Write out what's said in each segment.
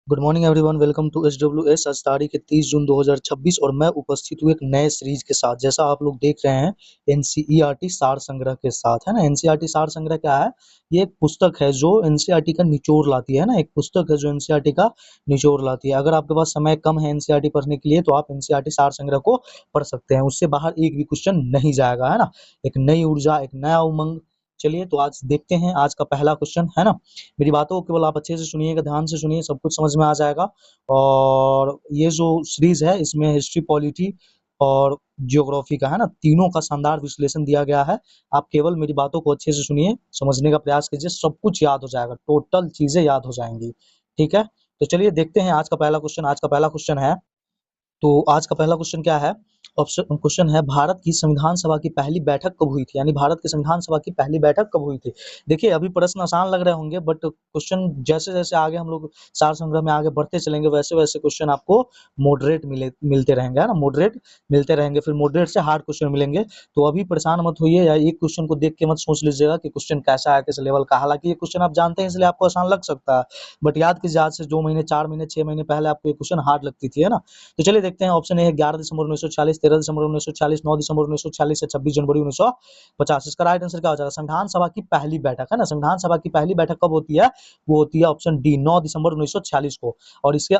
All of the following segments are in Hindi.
Good morning everyone, welcome to SWS। आज तारीख है 30 जून 2026 और मैं उपस्थित हूँ एक नए सीरीज के साथ। जैसा आप लोग देख रहे हैं NCERT सार संग्रह के साथ, है ना। NCERT सार संग्रह क्या है? ये एक पुस्तक है जो NCERT का निचोड़ लाती है ना। एक पुस्तक है जो NCERT का निचोड़ लाती है। अगर आपके पास समय कम है NCERT पढ़ने के लिए तो आप NCERT सार संग्रह को पढ़ सकते हैं। उससे बाहर एक भी क्वेश्चन नहीं जाएगा, है ना। एक नई ऊर्जा, एक नया उमंग। चलिए तो आज देखते हैं आज का पहला क्वेश्चन, है ना। मेरी बातों को केवल आप अच्छे से सुनिएगा, ध्यान से सुनिए, सब कुछ समझ में आ जाएगा। और ये जो सीरीज है इसमें हिस्ट्री, पॉलिटी और ज्योग्राफी का, है ना, तीनों का शानदार विश्लेषण दिया गया है। आप केवल मेरी बातों को अच्छे से सुनिए, समझने का प्रयास कीजिए, सब कुछ याद हो जाएगा, टोटल चीजें याद हो जाएंगी। ठीक है, तो चलिए देखते हैं आज का पहला क्वेश्चन। आज का पहला क्वेश्चन है, तो आज का पहला क्वेश्चन क्या है? ऑप्शन क्वेश्चन है, भारत की संविधान सभा की पहली बैठक कब हुई थी? यानी भारत की संविधान सभा की पहली बैठक कब हुई थी? देखिए अभी प्रश्न आसान लग रहे होंगे, बट क्वेश्चन जैसे जैसे आगे हम लोग सार संग्रह में आगे बढ़ते चलेंगे वैसे वैसे क्वेश्चन आपको मॉडरेट मिलते रहेंगे, है ना। मॉडरेट मिलते रहेंगे, फिर मॉडरेट से हार्ड क्वेश्चन मिलेंगे। तो अभी परेशान मत होइए, या एक क्वेश्चन को देख के मत सोच लीजिएगा कि क्वेश्चन कैसा है, किस लेवल का। हालांकि ये क्वेश्चन आप जानते हैं इसलिए आपको आसान लग सकता है, बट याद कीजिए आज से 2 महीने, 4 महीने, 6 महीने पहले आपको ये क्वेश्चन हार्ड लगती थी, है ना। तो चलिए देखते हैं। ऑप्शन ए है 11 दिसंबर 1940, 13 दिसंबर 1940, 9 दिसंबर 1940 या 26 जनवरी 1950। इसका राइट आंसर क्या हो जाएगा? संविधान सभा की पहली बैठक, है ना। संविधान सभा की पहली बैठक कब होती है? वो होती है ऑप्शन डी, 9 दिसंबर 1946 को। और इसके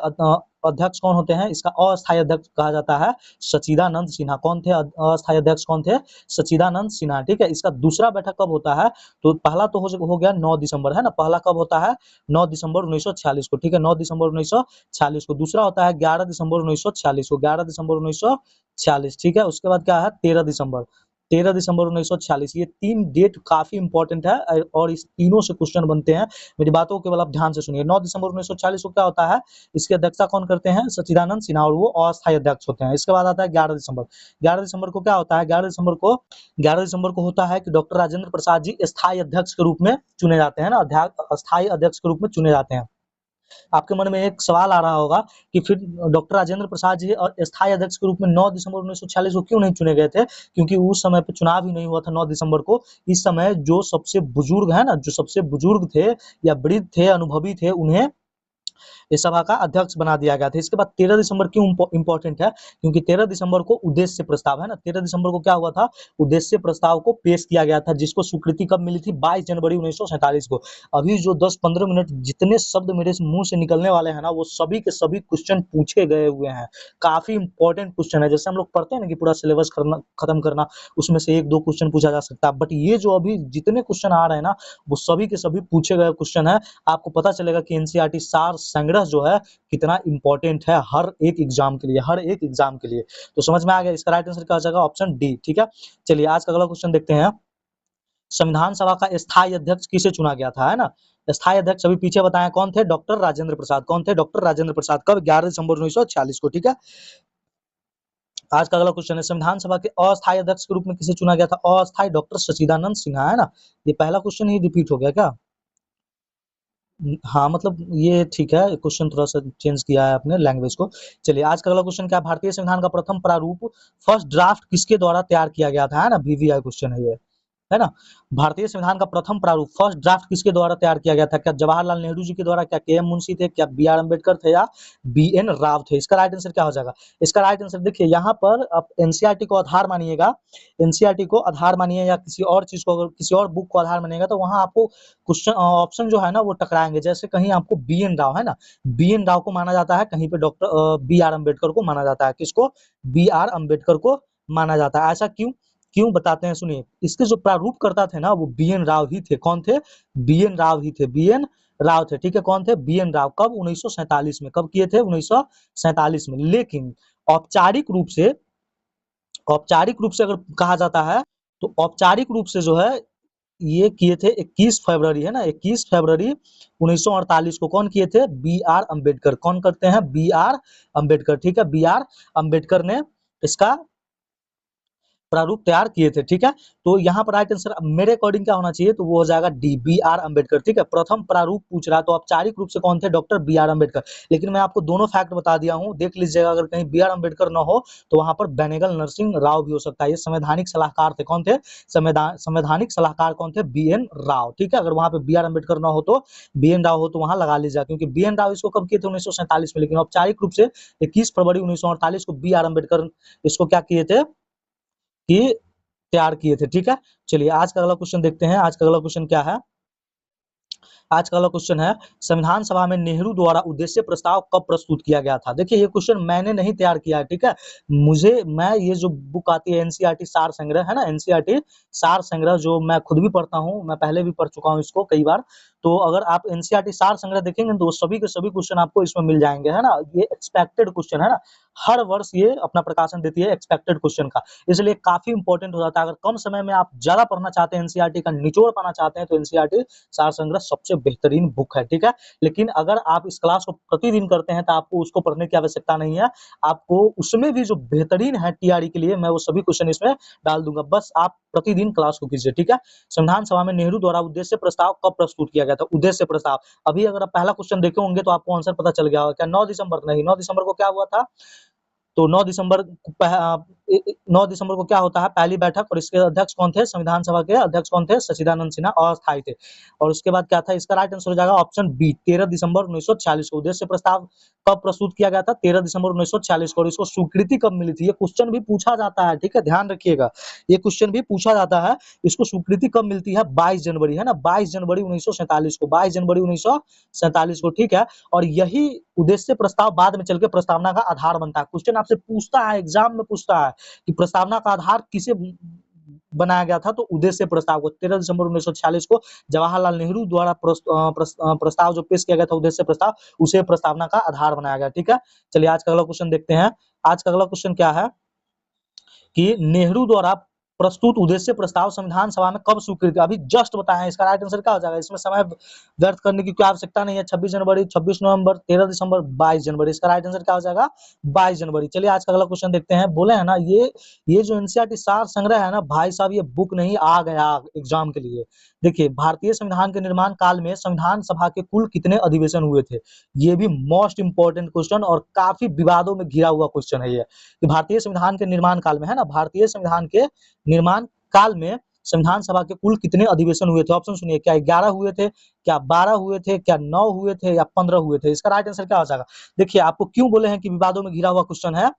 अध्यक्ष कौन होते हैं? इसका अस्थायी अध्यक्ष कहा जाता है सच्चिदानंद सिन्हा। कौन थे अस्थायी अध्यक्ष? कौन थे? सच्चिदानंद सिन्हा। ठीक है, इसका दूसरा बैठक कब होता है? तो पहला तो हो गया 9 दिसंबर, है ना। पहला कब होता है? 9 दिसंबर 1946 को। ठीक है, 9 दिसंबर 1946 को। दूसरा होता है 11 दिसंबर 1946 को, 11 दिसंबर 1946। ठीक है, उसके बाद क्या है? 13 दिसंबर, 13 दिसंबर 1946। ये तीन डेट काफी इंपॉर्टेंट है और इस तीनों से क्वेश्चन बनते हैं। मेरी बातों को केवल आप ध्यान से सुनिए। 9 दिसंबर 1940 को क्या होता है? इसकी अध्यक्षता कौन करते हैं? सच्चिदानंद सिन्हा, और वो अस्थायी अध्यक्ष होते हैं। इसके बाद आता है 11 दिसंबर। 11 दिसंबर को क्या होता है? 11 दिसंबर को होता है कि डॉक्टर राजेंद्र प्रसाद जी स्थायी अध्यक्ष के रूप में चुने जाते हैं ना। स्थायी अध्यक्ष के रूप में चुने जाते हैं। आपके मन में एक सवाल आ रहा होगा कि फिर डॉक्टर राजेंद्र प्रसाद जी और स्थायी अध्यक्ष के रूप में 9 दिसंबर 1946 को क्यों नहीं चुने गए थे? क्योंकि उस समय पे चुनाव ही नहीं हुआ था 9 दिसंबर को। इस समय जो सबसे बुजुर्ग है ना, जो सबसे बुजुर्ग थे या वृद्ध थे, अनुभवी थे, उन्हें इस सभा का अध्यक्ष बना दिया गया था। इसके बाद 13 दिसंबर क्यों इंपॉर्टेंट है? क्योंकि 13 दिसंबर को उद्देश्य प्रस्ताव, है ना, 13 दिसंबर को क्या हुआ था? उद्देश्य प्रस्ताव को पेश किया गया था, जिसको स्वीकृति कब मिली थी? 22 जनवरी 1947 को। अभी जो 10-15 मिनट जितने शब्द मेरे मुंह से निकलने वाले हैं ना, वो सभी के सभी क्वेश्चन पूछे गए हुए हैं। काफी इंपॉर्टेंट क्वेश्चन है। जैसे हम लोग पढ़ते हैं ना कि पूरा सिलेबस खत्म करना, उसमें से 1-2 क्वेश्चन पूछा जा सकता है, बट ये जो अभी जितने क्वेश्चन आ रहे हैं ना, वो सभी के सभी पूछे गए क्वेश्चन है। आपको पता चलेगा कि एनसीईआरटी सार संग्रह जो है कितना इंपॉर्टेंट है हर एक एग्जाम के लिए, हर एक एग्जाम के लिए। तो समझ में आ गया, इसका राइट आंसर क्या हो जाएगा? Option D. ठीक है, चलिए आज का अगला क्वेश्चन देखते हैं। संविधान सभा का स्थायी अध्यक्ष किसे चुना गया था, है ना। स्थायी अध्यक्ष अभी पीछे बताएं कौन थे? डॉक्टर राजेंद्र प्रसाद। कौन थे? डॉक्टर राजेंद्र प्रसाद। कब? 11 दिसंबर 1946 को। ठीक है, आज का अगला क्वेश्चन है, संविधान सभा के अस्थायी अध्यक्ष के रूप में किसे चुना गया था? अस्थायी डॉक्टर सच्चिदानंद सिन्हा, है ना। ये पहला क्वेश्चन ही रिपीट हो गया क्या? हाँ, मतलब ये ठीक है, क्वेश्चन थोड़ा सा चेंज किया है आपने लैंग्वेज को। चलिए आज का अगला क्वेश्चन क्या है? भारतीय संविधान का प्रथम प्रारूप, फर्स्ट ड्राफ्ट किसके द्वारा तैयार किया गया था, है ना। VVI क्वेश्चन है ये, है ना। भारतीय संविधान का प्रथम प्रारूप, फर्स्ट ड्राफ्ट किसके द्वारा तैयार किया गया था? क्या जवाहरलाल नेहरू जी के द्वारा, क्या KM मुंशी थे, क्या BR अम्बेडकर थे, या BN राव थे? इसका राइट आंसर क्या हो जाएगा? इसका राइट आंसर देखिए, यहाँ पर आप एनसीईआरटी को आधार मानिएगा, एनसीईआरटी को आधार मानिए या किसी और चीज को, अगर किसी और बुक को आधार मानिएगा तो वहां आपको क्वेश्चन ऑप्शन जो है ना वो टकराएंगे। जैसे कहीं आपको BN राव, है ना, BN राव को माना जाता है, कहीं पे डॉक्टर BR अम्बेडकर को माना जाता है। किसको? BR अम्बेडकर को माना जाता है। ऐसा क्यों? क्यों बताते हैं, सुनिए। इसके जो प्रारूप करता थे ना वो BN राव ही थे। कौन थे? BN राव ही थे, BN राव थे। ठीक है, कौन थे? BN राव। कब? 1947 में। कब किए थे? 1947 में। लेकिन औपचारिक रूप से, औपचारिक रूप से अगर कहा जाता है तो औपचारिक रूप से जो है ये किए थे 21 फरवरी, है ना, 21 फरवरी 1948 को। कौन किए थे? BR अम्बेडकर। कौन करते हैं? BR अम्बेडकर। ठीक है, BR अम्बेडकर ने इसका प्रारूप तैयार किए थे, ठीक है। तो यहाँ पर राइट आंसर मेरे अकॉर्डिंग क्या होना चाहिए, तो वो हो जाएगा डी बी आर अम्बेडकर, ठीक है। प्रथम प्रारूप पूछ रहा है तो औपचारिक रूप से कौन थे, डॉक्टर बी आर अम्बेडकर। लेकिन मैं आपको दोनों फैक्ट बता दिया हूँ, देख लीजिएगा, अगर कहीं बी आर अम्बेडकर न हो तो वहां पर बेनेगल नरसिंह राव भी हो सकता है। ये संवैधानिक सलाहकार थे, कौन थे, संवैधानिक सलाहकार कौन थे, बी एन राव, ठीक है। अगर वहां पे बी आर अम्बेडकर न हो तो बी एन राव हो तो वहां लगा लीजिएगा, क्योंकि बी एन राव इसको कब किए थे, 1947 में, लेकिन औपचारिक रूप से 21 फरवरी 1948 को बी आर अम्बेडकर इसको क्या किए थे कि तैयार किए थे, ठीक है। चलिए आज का अगला क्वेश्चन देखते हैं। आज का अगला क्वेश्चन क्या है, आज का अगला क्वेश्चन है, संविधान सभा में नेहरू द्वारा उद्देश्य प्रस्ताव कब प्रस्तुत किया गया था। देखिए ये क्वेश्चन मैंने नहीं तैयार किया है, ठीक है। मैं ये जो बुक आती है एनसीईआरटी सार संग्रह है ना, एनसीईआरटी सार संग्रह, जो मैं खुद भी पढ़ता हूँ, मैं पहले भी पढ़ चुका हूँ इसको कई बार। तो अगर आप एनसीईआरटी सार संग्रह देखेंगे तो सभी के सभी क्वेश्चन आपको इसमें मिल जाएंगे, है ना। ये एक्सपेक्टेड क्वेश्चन है ना, हर वर्ष ये अपना प्रकाशन देती है एक्सपेक्टेड क्वेश्चन का, इसलिए काफी इंपॉर्टेंट हो जाता है। अगर कम समय में आप ज्यादा पढ़ना चाहते हैं, एनसीईआरटी का निचोड़ पाना चाहते हैं, तो एनसीईआरटी सार संग्रह सबसे बेहतरीन बुक है, ठीक है। लेकिन अगर आप इस क्लास को प्रतिदिन करते हैं तो आपको उसको पढ़ने की आवश्यकता नहीं है। आपको उसमें भी जो बेहतरीन है टीआरई के लिए, मैं वो सभी क्वेश्चन इसमें डाल दूंगा, बस आप प्रतिदिन क्लास को कीजिए, ठीक है। संविधान सभा में नेहरू द्वारा उद्देश्य प्रस्ताव कब प्रस्तुत किया गया था, उद्देश्य प्रस्ताव। अभी अगर आप पहला क्वेश्चन देखे होंगे तो आपको आंसर पता चल गया होगा, क्या 9 दिसंबर, नहीं, 9 दिसंबर को क्या हुआ था, तो 9 दिसंबर 9 दिसंबर को क्या होता है, पहली बैठक, और इसके अध्यक्ष कौन थे, संविधान सभा के अध्यक्ष कौन थे, सच्चिदानंद सिन्हा, अस्थायी थे। और उसके बाद क्या था, इसका राइट आंसर हो जाएगा ऑप्शन बी, 13 दिसंबर 1946 को उद्देश्य प्रस्ताव कब प्रस्तुत किया गया था, 13 दिसंबर 1946 को। और इसको स्वीकृति कब मिली थी, ये क्वेश्चन भी पूछा जाता है, ठीक है, ध्यान रखिएगा, ये क्वेश्चन भी पूछा जाता है। इसको स्वीकृति कब मिलती है, 22 जनवरी, है ना, 22 जनवरी 1947 को, 22 जनवरी 1947 को, ठीक है। और यही उद्देश्य प्रस्ताव बाद में चल के प्रस्तावना का आधार बनता है। क्वेश्चन आपसे पूछता है, एग्जाम में पूछता है कि प्रस्तावना का आधार किसे बनाया गया था, तो उद्देश्य प्रस्ताव को 13 दिसंबर 1946 को जवाहरलाल नेहरू द्वारा प्रस्ताव जो पेश किया गया था, उद्देश्य प्रस्ताव, उसे प्रस्तावना का आधार बनाया गया, ठीक है। चलिए आज का अगला क्वेश्चन देखते हैं। आज का अगला क्वेश्चन क्या है कि नेहरू द्वारा प्रस्तुत उद्देश्य प्रस्ताव संविधान सभा में कब स्वीकृत, अभी जस्ट बताया है, इसका राइट आंसर क्या हो जाएगा, इसमें समय व्यर्थ करने की कोई आवश्यकता नहीं है। 26 जनवरी, 26 नवंबर, 13 दिसंबर, 22 जनवरी, इसका राइट आंसर क्या हो जाएगा, 22 जनवरी। चलिए आज का अगला क्वेश्चन देखते हैं। बोले है ना, ये जो एनसीईआरटी सार संग्रह है ना भाई साहब, ये बुक नहीं आ गया एग्जाम के लिए। देखिए भारतीय संविधान के निर्माण काल में संविधान सभा के कुल कितने अधिवेशन हुए थे, ये भी मोस्ट इंपोर्टेंट क्वेश्चन और काफी विवादों में घिरा हुआ क्वेश्चन है ये, कि भारतीय संविधान के निर्माण काल में, है ना, भारतीय संविधान के निर्माण काल में संविधान सभा के कुल कितने अधिवेशन हुए थे। ऑप्शन सुनिए, क्या 11 हुए थे, क्या 12 हुए थे, क्या 9 हुए थे, या 15 हुए थे। इसका राइट आंसर क्या हो जाएगा। देखिए आपको क्यों बोले हैं कि विवादों में घिरा हुआ क्वेश्चन है,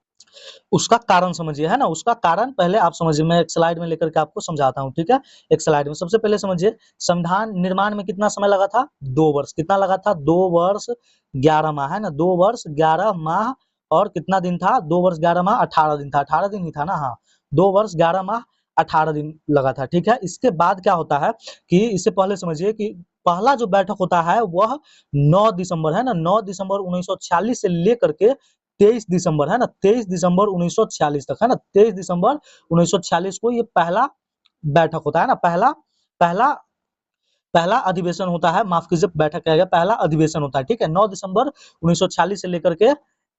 उसका कारण समझिए, है ना, उसका कारण पहले आप समझिए, मैं एक स्लाइड में लेकर के आपको समझाता हूँ, ठीक है। एक स्लाइड में सबसे पहले समझिए, संविधान निर्माण में कितना समय लगा था, 2 वर्ष, कितना लगा था, 2 वर्ष 11 माह, है ना, 2 वर्ष 11 माह, और कितना दिन था, 2 वर्ष 11 माह 18 दिन था, 18 दिन ही था ना, हाँ, 2 वर्ष 11 माह 18 दिन लगा था, ठीक है। इसके बाद क्या होता है कि इससे पहले समझिए कि पहला जो बैठक होता है वह 9 दिसंबर, है ना, 9 दिसंबर 1946 से लेकर के 23 दिसंबर, है ना, 23 दिसंबर 1946 तक, है ना, 23 दिसंबर 1946 को ये पहला बैठक होता है ना, पहला पहला पहला अधिवेशन होता है, माफ कीजिए, बैठक कह गया, पहला अधिवेशन होता है, ठीक है। 9 दिसंबर 1946 से लेकर के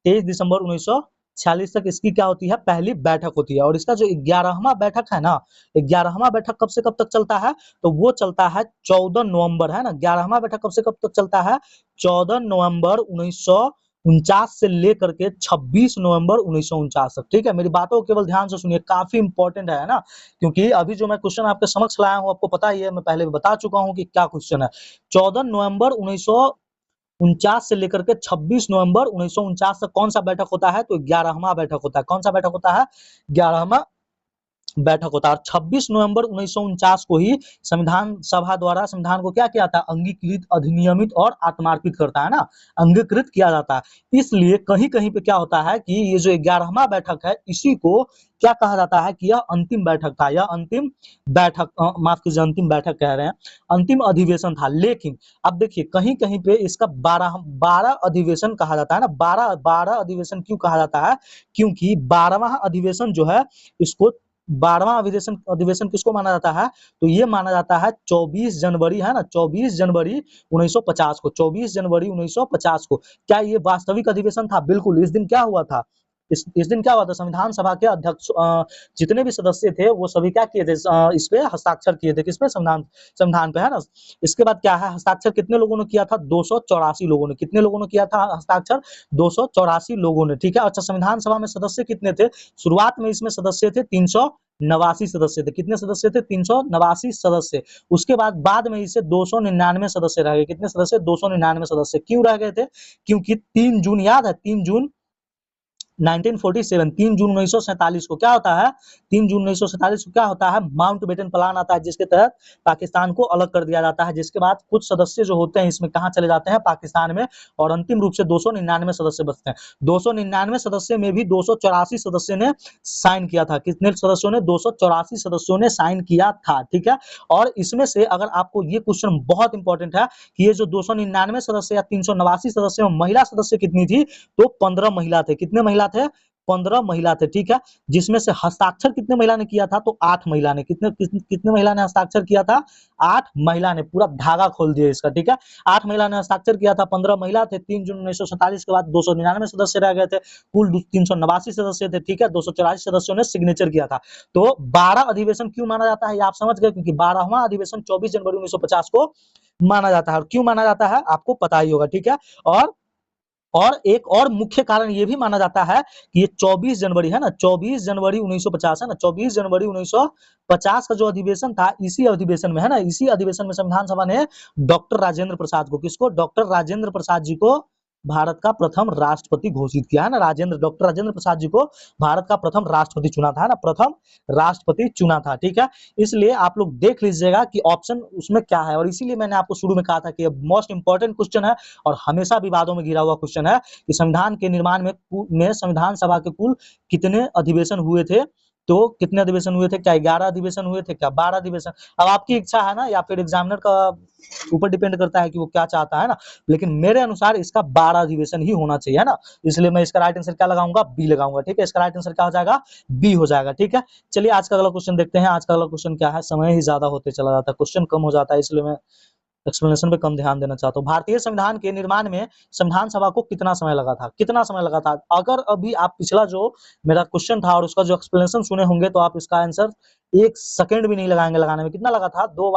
23 दिसंबर 1946 तक इसकी क्या होती है, पहली बैठक होती है। और इसका जो 11वां बैठक है ना, 11वां बैठक कब से कब तक चलता है, तो वो चलता है 14 नवंबर, है ना, 11वां बैठक कब से कब तक चलता है, 14 नवंबर 1949 से लेकर के 26 नवंबर 1949 तक, ठीक है। मेरी बातों को केवल ध्यान से सुनिए, काफी इंपॉर्टेंट है ना, क्योंकि अभी जो मैं क्वेश्चन आपके समक्ष लाया हूँ आपको पता ही है, मैं पहले भी बता चुका हूँ कि क्या क्वेश्चन है। 14 नवंबर 1949 से लेकर के 26 नवंबर 1949 तक कौन सा बैठक होता है, तो 11वां बैठक होता है। कौन सा बैठक होता है, 11वां बैठक होता है। और 26 नवंबर 1949 को ही संविधान सभा द्वारा संविधान को क्या किया था, अंगीकृत, अधिनियमित और आत्मार्पित करता है ना, अंगीकृत किया जाता है। इसलिए कहीं कहीं पे क्या होता है कि ये जो 11वां बैठक है, इसी को क्या कहा जाता है कि यह अंतिम बैठक था, यह अंतिम बैठक, माफ कीजिए, अंतिम बैठक कह रहे हैं, अंतिम अधिवेशन था। लेकिन अब देखिए कहीं कहीं पे इसका 12 अधिवेशन कहा जाता है ना, 12 अधिवेशन क्यों कहा जाता है, क्योंकि 12वां अधिवेशन जो है, इसको 12वां अधिवेशन अधिवेशन किसको माना जाता है, तो ये माना जाता है 24 जनवरी, है ना, 24 जनवरी 1950 को, 24 जनवरी 1950 को। क्या ये वास्तविक अधिवेशन था, बिल्कुल, इस दिन क्या हुआ था, इस दिन क्या हुआ था, संविधान सभा के अध्यक्ष जितने भी सदस्य थे वो सभी क्या किए थे, इस पे हस्ताक्षर किए थे, किस पे, संविधान संविधान पे, है ना। इसके बाद क्या है, हस्ताक्षर कितने लोगों ने किया था, 284 लोगों ने। कितने लोगों ने किया था हस्ताक्षर, 284 लोगों ने, ठीक है। अच्छा, संविधान सभा में सदस्य कितने थे, शुरुआत में इसमें सदस्य थे 389 सदस्य थे। कितने सदस्य थे, 389 सदस्य। उसके बाद में इसे 299 सदस्य रह गए। कितने सदस्य, 299 सदस्य। क्यों रह गए थे, क्योंकि 3 जून याद है, 3 जून 1947, 3 जून 1947 को क्या होता है, 3 जून 1947 को क्या होता है, माउंटबेटन प्लान आता है, जिसके तहत पाकिस्तान को अलग कर दिया जाता है। जिसके बाद कुछ सदस्य जो होते हैं इसमें कहाँ चले जाते हैं, पाकिस्तान में, और अंतिम रूप से 299 सदस्य बचते हैं। 299 सदस्य में भी 284 सदस्य ने साइन किया था। कितने सदस्यों ने, 284 सदस्यों ने साइन किया था, ठीक है। और इसमें से अगर आपको ये क्वेश्चन बहुत इंपॉर्टेंट है कि ये जो 299 सदस्य या 389 सदस्य में महिला सदस्य कितनी थी, तो 15 महिला थे। कितने महिला थे, 15 महिला थे, ठीक है। जिसमें से हस्ताक्षर कितने महिला ने किया था, तो 8 महिला ने। कितने महिला ने हस्ताक्षर किया था, 8 महिला ने। पूरा धागा खोल दिया इसका, ठीक है। 8 महिला ने हस्ताक्षर किया था, 15 महिला थे। 3 जून 1947 के बाद 299 सदस्य रह गए थे, कुल 389 सदस्य थे, ठीक है। 284 सदस्यों ने सिग्नेचर किया था। तो 12 अधिवेशन क्यों माना जाता है, ये आप समझ गए, क्योंकि 12वां अधिवेशन 24 जनवरी 1950 को माना जाता है। और क्यों माना जाता है आपको पता ही होगा, ठीक है। और एक और मुख्य कारण ये भी माना जाता है कि ये 24 जनवरी है ना, 24 जनवरी 1950 है ना, 24 जनवरी 1950 का जो अधिवेशन था, इसी अधिवेशन में, है ना, इसी अधिवेशन में संविधान सभा ने डॉक्टर राजेंद्र प्रसाद को, किसको, डॉक्टर राजेंद्र प्रसाद जी को भारत का प्रथम राष्ट्रपति घोषित किया, है ना। डॉक्टर राजेंद्र प्रसाद जी को भारत का प्रथम राष्ट्रपति चुना था, है ना, प्रथम राष्ट्रपति चुना था, ठीक है। इसलिए आप लोग देख लीजिएगा कि ऑप्शन उसमें क्या है, और इसीलिए मैंने आपको शुरू में कहा था कि मोस्ट इंपॉर्टेंट क्वेश्चन है और हमेशा विवादों में घिरा हुआ क्वेश्चन है कि संविधान के निर्माण में संविधान सभा के कुल कितने अधिवेशन हुए थे। तो कितने अधिवेशन हुए थे, क्या 11 अधिवेशन हुए थे, क्या 12 अधिवेशन। अब आपकी इच्छा है ना, या फिर एग्जामिनर का ऊपर डिपेंड करता है कि वो क्या चाहता है ना, लेकिन मेरे अनुसार इसका 12 अधिवेशन ही होना चाहिए, है ना। इसलिए मैं इसका राइट आंसर क्या लगाऊंगा, बी लगाऊंगा, ठीक है। इसका राइट आंसर क्या हो जाएगा, बी हो जाएगा, ठीक है। चलिए आज का अगला क्वेश्चन देखते हैं। आज का अगला क्वेश्चन क्या है, समय ही ज्यादा होते चला जाता है, क्वेश्चन कम हो जाता है, इसलिए मैं एक्सप्लेनेशन पे कम ध्यान देना चाहता हूँ। भारतीय संविधान के निर्माण में संविधान सभा को कितना समय लगा था, कितना समय लगा था। अगर अभी आप पिछला जो मेरा क्वेश्चन था और उसका जो एक्सप्लेनेशन सुने होंगे तो आप इसका आंसर 1 सेकंड भी नहीं लगाएंगे लगाने में। कितना लगा था, 2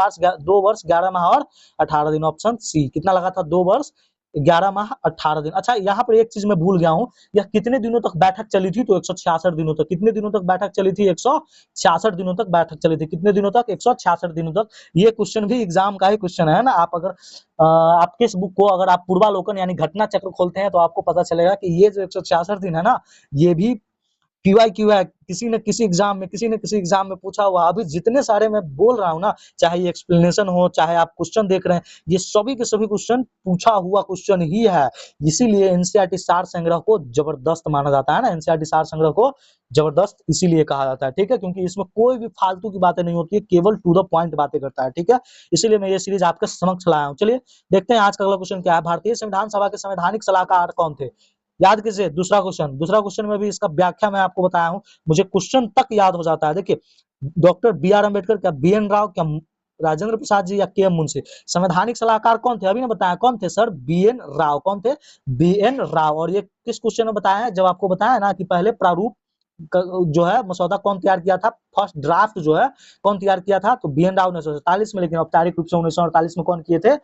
वर्ष 11 माह और 18 दिन। ऑप्शन सी, कितना लगा था, 2 वर्ष 11 माह 18 दिन। अच्छा, यहाँ पर एक चीज मैं भूल गया हूँ, यह कितने दिनों तक बैठक चली थी, तो 166 दिनों तक। कितने दिनों तक बैठक चली थी, 166 दिनों तक बैठक चली थी। कितने दिनों तक, 166 दिनों तक। ये क्वेश्चन भी एग्जाम का ही क्वेश्चन है ना। आप अगर आपके इस बुक को अगर आप पूर्वालोकन यानी घटना चक्र खोलते हैं तो आपको पता चलेगा कि ये जो 166 दिन है ना, ये भी क्यू है, किसी न किसी एग्जाम में पूछा हुआ। अभी जितने सारे मैं बोल रहा हूँ ना, चाहे ये एक्सप्लेनेशन हो, चाहे आप क्वेश्चन देख रहे हैं, ये सभी के सभी क्वेश्चन पूछा हुआ क्वेश्चन ही है। इसीलिए एनसीईआरटी सार संग्रह को जबरदस्त माना जाता है ना, एनसीईआरटी सार संग्रह को जबरदस्त इसीलिए कहा जाता है, ठीक है, क्योंकि इसमें कोई भी फालतू की बातें नहीं होती है, केवल टू द पॉइंट बातें करता है, ठीक है। इसीलिए मैं ये सीरीज आपके समक्ष लाया हूँ। चलिए देखते हैं आज का अगला क्वेश्चन क्या है। भारतीय संविधान सभा के संवैधानिक सलाहकार कौन थे, याद कीजिए। दूसरा क्वेश्चन में भी इसका व्याख्या मैं आपको बताया हूँ, मुझे क्वेश्चन तक याद हो जाता है। देखिए, डॉक्टर बी आर अम्बेडकर, क्या बी एन राव, क्या राजेंद्र प्रसाद जी, या के एम मुंशी। संवैधानिक सलाहकार कौन थे, अभी ने बताया कौन थे सर, बी एन राव। कौन थे, बी एन राव। और ये किस क्वेश्चन में बताया है, जब आपको बताया ना कि पहले प्रारूप जो है मसौदा कौन तैयार किया था, फर्स्ट ड्राफ्ट जो है कौन तैयार किया था, तो बी एन राव 1947 में, लेकिन औपचारिक रूप से 1948 में कौन किए थे,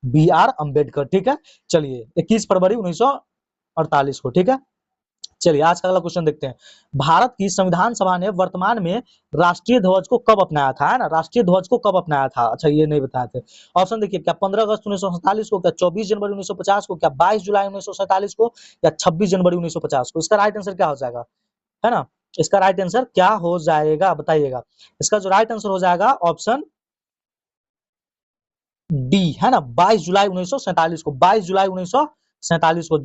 बी आर अम्बेडकर, ठीक है। चलिए 21 फरवरी 1948 को, ठीक है। चलिए आज का अगला क्वेश्चन देखते हैं। भारत की संविधान सभा ने वर्तमान में राष्ट्रीय ध्वज को कब अपनाया था, है ना, राष्ट्रीय ध्वज को कब अपनाया था। अच्छा, ये नहीं बताए थे। ऑप्शन देखिए, क्या 15 अगस्त 1947 को, क्या 24 जनवरी 1950 को, क्या 22 जुलाई 1947 को, या 26 जनवरी 1950 को। इसका राइट आंसर क्या हो जाएगा, है ना, इसका राइट आंसर क्या हो जाएगा बताइएगा। इसका जो राइट आंसर हो जाएगा ऑप्शन डी, है ना, 22 जुलाई 1947 को, 22 जुलाई 1947 को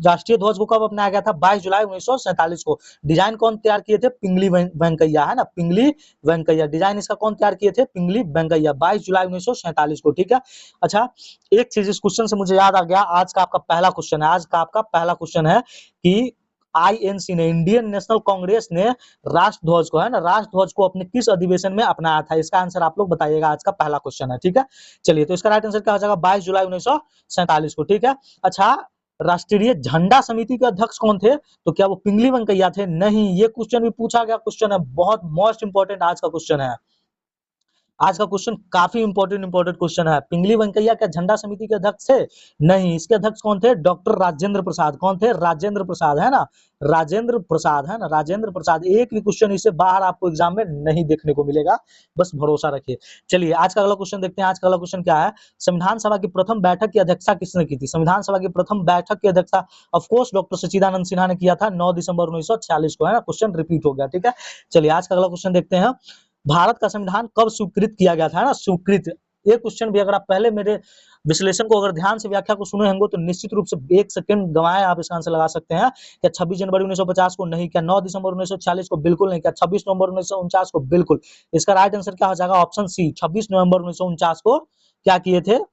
राष्ट्रीय ध्वज को कब अपनाया गया था, 22 जुलाई 1947 को। डिजाइन कौन तैयार किए थे, पिंगली वेंकैया, है ना, पिंगली वेंकैया। डिजाइन इसका कौन तैयार किए थे, पिंगली वेंकैया, 22 जुलाई 1947 को, ठीक है। अच्छा, एक चीज इस क्वेश्चन से मुझे याद आ गया, आज का आपका पहला क्वेश्चन है, आज का आपका पहला क्वेश्चन है कि आईएनसी ने, इंडियन नेशनल कांग्रेस ने राष्ट्रध्वज को, है ना, राष्ट्रध्वज को अपने किस अधिवेशन में अपनाया था। इसका आंसर आप लोग बताइएगा, आज का पहला क्वेश्चन है, ठीक है। चलिए तो इसका राइट आंसर क्या हो जाएगा, 22 जुलाई 1947 को, ठीक है। अच्छा, राष्ट्रीय झंडा समिति के अध्यक्ष कौन थे? तो क्या वो पिंगली वेंकैया थे? नहीं। ये क्वेश्चन भी पूछा गया क्वेश्चन है, बहुत मोस्ट इंपोर्टेंट आज का क्वेश्चन है। आज का क्वेश्चन काफी इंपोर्टेंट क्वेश्चन है। पिंगली वेंकैया क्या झंडा समिति के अध्यक्ष थे? नहीं। इसके अध्यक्ष कौन थे? डॉक्टर राजेंद्र प्रसाद। कौन थे? राजेंद्र प्रसाद, है ना, राजेंद्र प्रसाद, है ना, राजेंद्र प्रसाद। एक भी क्वेश्चन इससे बाहर आपको एग्जाम में नहीं देखने को मिलेगा, बस भरोसा रखिए। चलिए आज का अगला क्वेश्चन देखते हैं। आज का अगला क्वेश्चन क्या है? संविधान सभा की प्रथम बैठक की अध्यक्षता किसने की थी? संविधान सभा की प्रथम बैठक की अध्यक्षता ऑफकोर्स डॉक्टर सच्चिदानंद सिन्हा ने किया था 9 दिसंबर 1946 को, है ना। क्वेश्चन रिपीट हो गया, ठीक है। चलिए आज का अगला क्वेश्चन देखते हैं। भारत का संविधान कब स्वीकृत किया गया था, है ना, स्वीकृत। ये क्वेश्चन भी अगर आप पहले मेरे विश्लेषण को अगर ध्यान से व्याख्या को सुने होंगे तो निश्चित रूप से 1 सेकंड गंवाए आप इसका आंसर लगा सकते हैं। क्या 26 जनवरी 1950 को? नहीं। क्या 9 दिसंबर 1946 को? बिल्कुल नहीं। क्या 26 नवंबर 1949 को? बिल्कुल। इसका राइट आंसर क्या हो जाएगा? ऑप्शन सी, 26 नवंबर 1949 को क्या किए थे?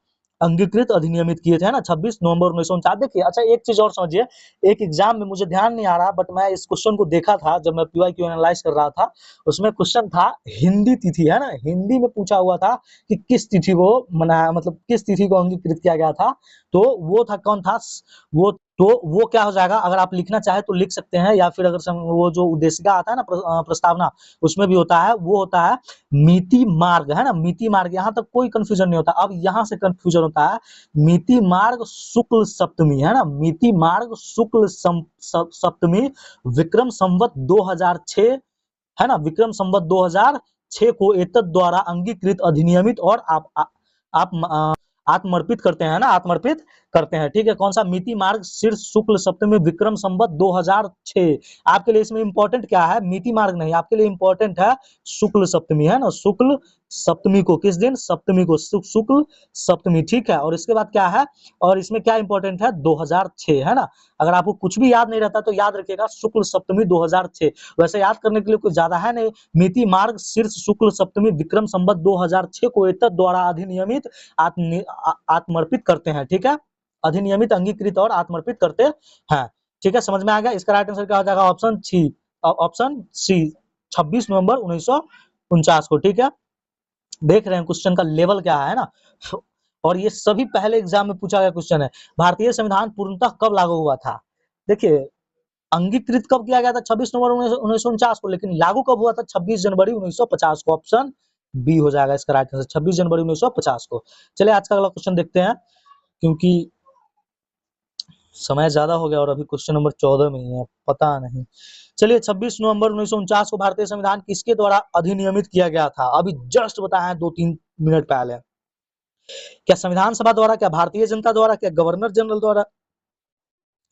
अंगीकृत अधिनियमित किए थे, है ना, 26 नवंबर 1949। देखिए अच्छा एक चीज और समझिए, एक एग्जाम में मुझे ध्यान नहीं आ रहा बट मैं इस क्वेश्चन को देखा था जब मैं पीवाईक्यू एनालाइज कर रहा था। उसमें क्वेश्चन था हिंदी तिथि, है ना, हिंदी में पूछा हुआ था कि किस तिथि को मनाया, मतलब किस तिथि को अंगीकृत किया गया था। तो वो था, कौन था वो? तो वो क्या हो जाएगा, अगर आप लिखना चाहे तो लिख सकते हैं, या फिर अगर वो जो उद्देशिका आता है ना, प्रस्तावना, उसमें भी होता है, वो होता है मिति मार्ग, है ना, मिति मार्ग। यहाँ तक कोई कंफ्यूजन नहीं होता। अब यहाँ से कंफ्यूजन होता है मिति मार्ग शुक्ल सप्तमी, है ना, मिति मार्ग शुक्ल सप्तमी विक्रम संवत 2006, है ना, विक्रम संवत 2006 को एतद द्वारा अंगीकृत अधिनियमित और आप आत्मर्पित करते हैं ना, आत्मर्पित करते हैं, ठीक है। कौन सा? मिति मार्ग शीर्ष शुक्ल सप्तमी विक्रम संवत 2006। आपके लिए इसमें इंपॉर्टेंट क्या है? मिति मार्ग नहीं, आपके लिए इंपॉर्टेंट है शुक्ल सप्तमी, है ना, शुक्ल सप्तमी को। किस दिन? सप्तमी को, शुक्ल सप्तमी, ठीक है। और इसके बाद क्या है, और इसमें क्या इंपॉर्टेंट है? 2006, है ना। अगर आपको कुछ भी याद नहीं रहता तो याद रखिएगा शुक्ल सप्तमी 2006। वैसे याद करने के लिए कुछ ज्यादा है नहीं। मिति मार्ग शीर्ष शुक्ल सप्तमी विक्रम संवत 2006 को एतद द्वारा अधिनियमित आत्मर्पित करते हैं, ठीक है। अधिनियमित, अंगीकृत और आत्मर्पित करते हैं, ठीक है। समझ में आ गया? इसका राइट आंसर क्या हो जाएगा? ऑप्शन सी, ऑप्शन सी, 26 नवंबर 1949 को, ठीक है। देख रहे हैं क्वेश्चन का लेवल क्या है ना। और ये सभी पहले एग्जाम में पूछा गया क्वेश्चन है। भारतीय संविधान पूर्णतः कब लागू हुआ था? देखिए अंगीकृत कब किया गया था? 26 नवंबर 1949 को, लेकिन लागू कब हुआ था? 26 जनवरी 1950 को। ऑप्शन बी हो जाएगा इसका राइट आंसर, 26 जनवरी 1950 को। चलिए आज का अगला क्वेश्चन देखते हैं, क्योंकि समय ज्यादा हो गया और अभी क्वेश्चन नंबर 14 में ही है, पता नहीं। चलिए 26 नवंबर 1949 को भारतीय संविधान किसके द्वारा अधिनियमित किया गया था? अभी जस्ट बताया है 2-3 मिनट पहले। क्या संविधान सभा द्वारा, क्या भारतीय जनता द्वारा, क्या गवर्नर जनरल द्वारा,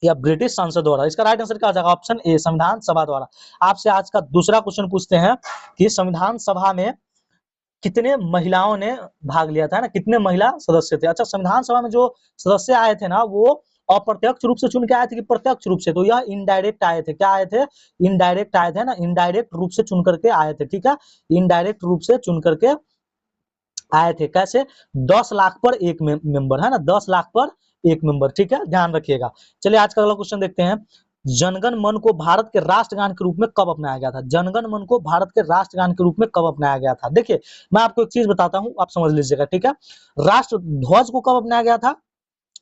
या ब्रिटिश संसद द्वारा? इसका राइट आंसर क्या हो जाएगा? ऑप्शन ए, संविधान सभा द्वारा। आपसे आज का दूसरा क्वेश्चन पूछते हैं कि संविधान सभा में कितने महिलाओं ने भाग लिया था, है ना, कितने महिला सदस्य थे? अच्छा संविधान सभा में जो सदस्य आए थे ना, वो अप्रत्यक्ष रूप से चुन के आए थे कि प्रत्यक्ष रूप से? तो यह इनडायरेक्ट आए थे। क्या आए थे? इनडायरेक्ट आए थे ना, इनडायरेक्ट रूप से चुन करके आए थे, ठीक है। इनडायरेक्ट रूप से चुन करके आए थे। कैसे? 10 लाख पर एक मेंबर, है ना, 10 लाख पर एक मेंबर, ठीक है, ध्यान रखिएगा। चलिए आज का अगला क्वेश्चन देखते हैं। जनगण मन को भारत के राष्ट्रगान के रूप में कब अपनाया गया था? जनगण मन को भारत के राष्ट्रगान के रूप में कब अपनाया गया था? देखिए मैं आपको एक चीज बताता हूं, आप समझ लीजिएगा, ठीक है। राष्ट्र ध्वज को कब अपनाया गया था?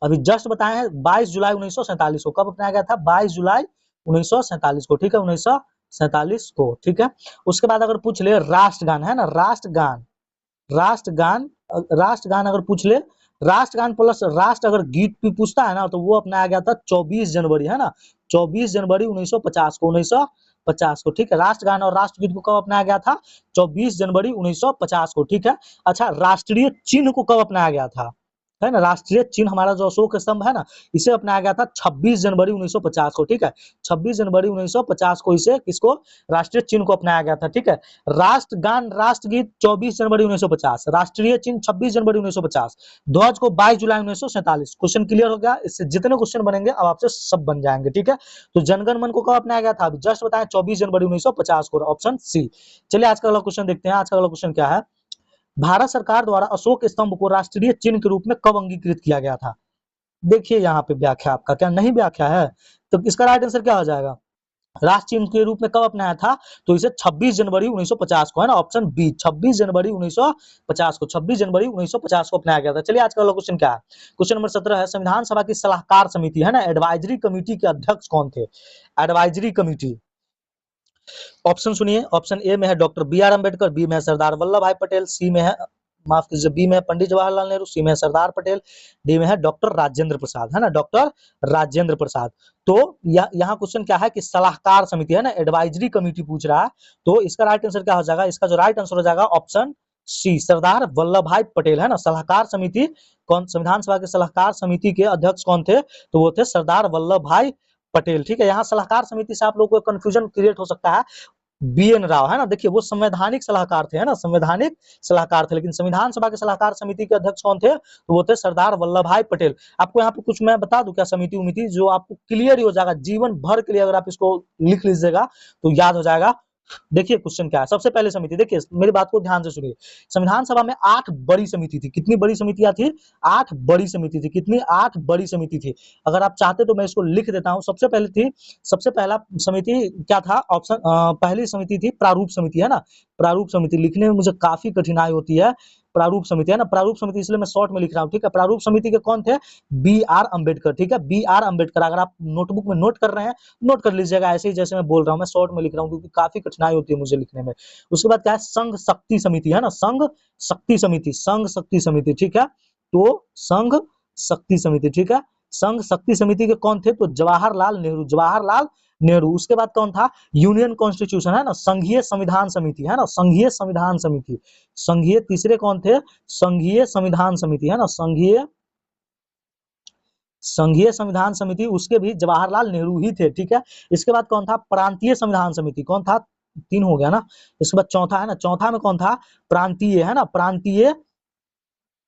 अभी जस्ट बताए हैं 22 जुलाई 1947 को। कब अपनाया गया था? 22 जुलाई 1947 को, ठीक है, 1947 को, ठीक है। उसके बाद अगर पूछ ले राष्ट्रगान, है ना, राष्ट्रगान, राष्ट्रगान, राष्ट्रगान अगर पूछ ले, राष्ट्रगान प्लस राष्ट्र अगर गीत भी पूछता है ना, तो वो अपनाया गया था 24 जनवरी, है ना, 24 जनवरी 1950 को, 1950 को, ठीक है। राष्ट्रगान और राष्ट्रगीत को कब अपनाया गया था? 24 जनवरी 1950 को, ठीक है। अच्छा राष्ट्रीय चिन्ह को कब अपनाया गया था? है ना, राष्ट्रीय चिन्ह हमारा जो अशोक स्तंभ है ना, इसे अपनाया गया था 26 जनवरी 1950 को, ठीक है। 26 जनवरी 1950 को इसे किसको? राष्ट्रीय चिन्ह को अपनाया गया था, ठीक है। राष्ट्रगान राष्ट्रगीत 24 जनवरी 1950, राष्ट्रीय चिन्ह 26 जनवरी 1950, ध्वज को 22 जुलाई 1947। क्वेश्चन क्लियर हो गया? इससे जितने क्वेश्चन बनेंगे अब आपसे सब बन जाएंगे, ठीक है। तो जनगण मन को कब अपनाया गया था? अभी जस्ट बताया 24 जनवरी 1950 को, ऑप्शन सी। चलिए आज का अगला क्वेश्चन देखते हैं। आज का अगला क्वेश्चन क्या है? भारत सरकार द्वारा अशोक स्तंभ को राष्ट्रीय चिन्ह के रूप में कब अंगीकृत किया गया था? देखिए यहाँ पे व्याख्या आपका क्या नहीं व्याख्या है, तो इसका राइट आंसर क्या हो जाएगा? राष्ट्र चिन्ह के रूप में कब अपनाया था? तो इसे 26 जनवरी 1950 को, है ना, ऑप्शन बी 26 जनवरी 1950 को, 26 जनवरी 1950 को अपनाया गया था। चलिए आज का वाला क्वेश्चन क्या है? क्वेश्चन नंबर 17 है, संविधान सभा की सलाहकार समिति, है ना, एडवाइजरी कमेटी के अध्यक्ष कौन थे? एडवाइजरी कमेटी, ऑप्शन सुनिए। ऑप्शन ए में है doctor B R Ambedkar, B में है सरदार वल्लभ भाई पटेल, सी में है, माफ कीजिए, बी में है पंडित जवाहरलाल नेहरू, सी में है सरदार पटेल, डी में है डॉक्टर राजेंद्र प्रसाद, है ना, डॉक्टर राजेंद्र प्रसाद। तो यहाँ क्वेश्चन क्या है कि सलाहकार समिति, है ना, एडवाइजरी कमेटी पूछ रहा है, तो इसका राइट आंसर क्या हो जाएगा? इसका जो राइट आंसर हो जाएगा ऑप्शन सी, सरदार वल्लभ भाई पटेल, है ना। सलाहकार समिति कौन, संविधान सभा के सलाहकार समिति के अध्यक्ष कौन थे? तो वो थे सरदार वल्लभ भाई पटेल। ठीक है, यहाँ सलाहकार समिति से आप लोगों को कंफ्यूजन क्रिएट हो सकता है, बी एन राव, है ना, देखिए वो संवैधानिक सलाहकार थे, है ना, संवैधानिक सलाहकार थे, लेकिन संविधान सभा के सलाहकार समिति के अध्यक्ष कौन थे? तो वो थे सरदार वल्लभ भाई पटेल। आपको यहाँ पे कुछ मैं बता दूं क्या, समिति उमिति जो आपको क्लियर ही हो जाएगा जीवन भर के लिए, अगर आप इसको लिख लीजिएगा तो याद हो जाएगा। देखिए क्वेश्चन क्या है, सबसे पहले समिति, देखिए मेरी बात को ध्यान से सुनिए। संविधान सभा में 8 बड़ी समिति थी। कितनी बड़ी समितियां थी? 8 बड़ी समिति थी। कितनी? 8 बड़ी समिति थी। अगर आप चाहते तो मैं इसको लिख देता हूं। सबसे पहले थी, सबसे पहला समिति क्या था? ऑप्शन पहली समिति थी प्रारूप समिति, है ना। प्रारूप समिति लिखने में मुझे काफी कठिनाई होती है। प्रारूप समिति, है ना, प्रारूप समिति, इसलिए मैं शॉर्ट में लिख रहा हूँ, ठीक है। प्रारूप समिति के कौन थे? बी आर अम्बेडकर, ठीक है, बी आर अम्बेडकर। अगर आप नोटबुक में नोट कर रहे हैं, नोट कर लीजिएगा ऐसे ही जैसे मैं बोल रहा हूँ, मैं शॉर्ट में लिख रहा हूँ क्योंकि काफी कठिनाई होती है मुझे लिखने में। उसके बाद क्या है? संघ शक्ति समिति, है ना, संघ शक्ति समिति, संघ शक्ति समिति, ठीक है। तो संघ शक्ति समिति, ठीक है। संघ शक्ति समिति के कौन थे? तो जवाहरलाल नेहरू, जवाहरलाल नेहरू। उसके बाद कौन था? यूनियन कॉन्स्टिट्यूशन, है ना, संघीय संविधान समिति, है ना, संघीय संविधान समिति। संघीय, तीसरे कौन थे? संघीय संविधान समिति, है ना, संघीय संघीय संविधान समिति, उसके भी जवाहरलाल नेहरू ही थे, ठीक है। इसके बाद कौन था? प्रांतीय संविधान समिति, कौन था? 3 हो गया ना। इसके बाद चौथा, है ना, चौथा में कौन था? प्रांतीय, है ना, प्रांतीय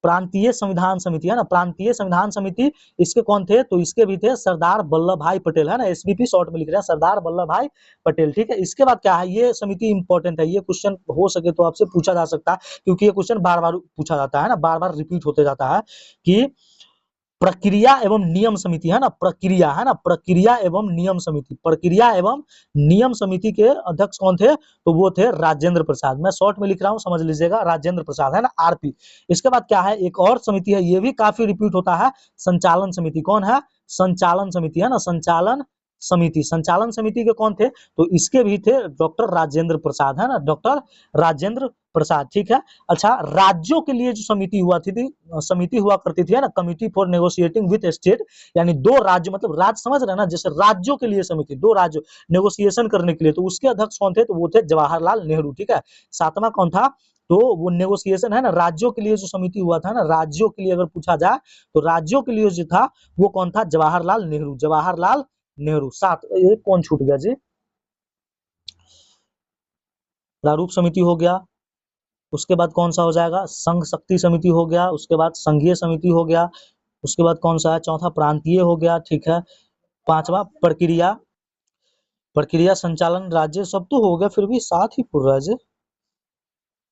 प्रांतीय संविधान समिति, है ना, प्रांतीय संविधान समिति। इसके कौन थे? तो इसके भी थे सरदार वल्लभ भाई पटेल, है ना, एसवीपी शॉर्ट में लिख रहे हैं, सरदार वल्लभ भाई पटेल, ठीक है। इसके बाद क्या है? ये समिति इंपॉर्टेंट है, ये क्वेश्चन हो सके तो आपसे पूछा जा सकता है, क्योंकि ये क्वेश्चन बार बार पूछा जाता है ना, बार बार रिपीट होते जाता है कि प्रक्रिया एवं नियम समिति, है ना, प्रक्रिया, है ना, प्रक्रिया एवं नियम समिति, प्रक्रिया एवं नियम समिति के अध्यक्ष कौन थे? तो वो थे राजेंद्र प्रसाद। मैं शॉर्ट में लिख रहा हूं, समझ लीजिएगा, राजेंद्र प्रसाद, है ना, आरपी। इसके बाद क्या है? एक और समिति है, ये भी काफी रिपीट होता है, संचालन समिति। कौन है? संचालन समिति, है ना, संचालन समिति। संचालन समिति के कौन थे? तो इसके भी थे डॉक्टर राजेंद्र प्रसाद, है ना, डॉक्टर राजेंद्र प्रसाद, ठीक है। अच्छा, राज्यों के लिए जो समिति समिति हुआ करती थी, है ना, committee for negotiating with state, यानी 2 राज्य, मतलब राज्य समझ रहे हैं ना, जैसे राज्यों के लिए समिति, 2 राज्य नेगोशिएशन करने के लिए, तो उसके अध्यक्ष कौन थे? तो वो थे जवाहरलाल नेहरू, ठीक है। 7वां कौन था? तो वो नेगोशिएशन, है ना, राज्यों के लिए जो समिति हुआ था ना, राज्यों के लिए अगर पूछा जाए तो राज्यों के लिए जो था वो कौन था? जवाहरलाल नेहरू, जवाहरलाल नेहरू। 7, एक कौन छूट गया जी? प्रारूप समिति हो गया, उसके बाद कौन सा हो जाएगा? संघ शक्ति समिति हो गया, उसके बाद संघीय समिति हो गया, उसके बाद कौन सा है? चौथा प्रांतीय हो गया, ठीक है। 5वां प्रक्रिया, प्रक्रिया संचालन राज्य, सब तो हो गया, फिर भी 7 ही पूछ रहा है जी।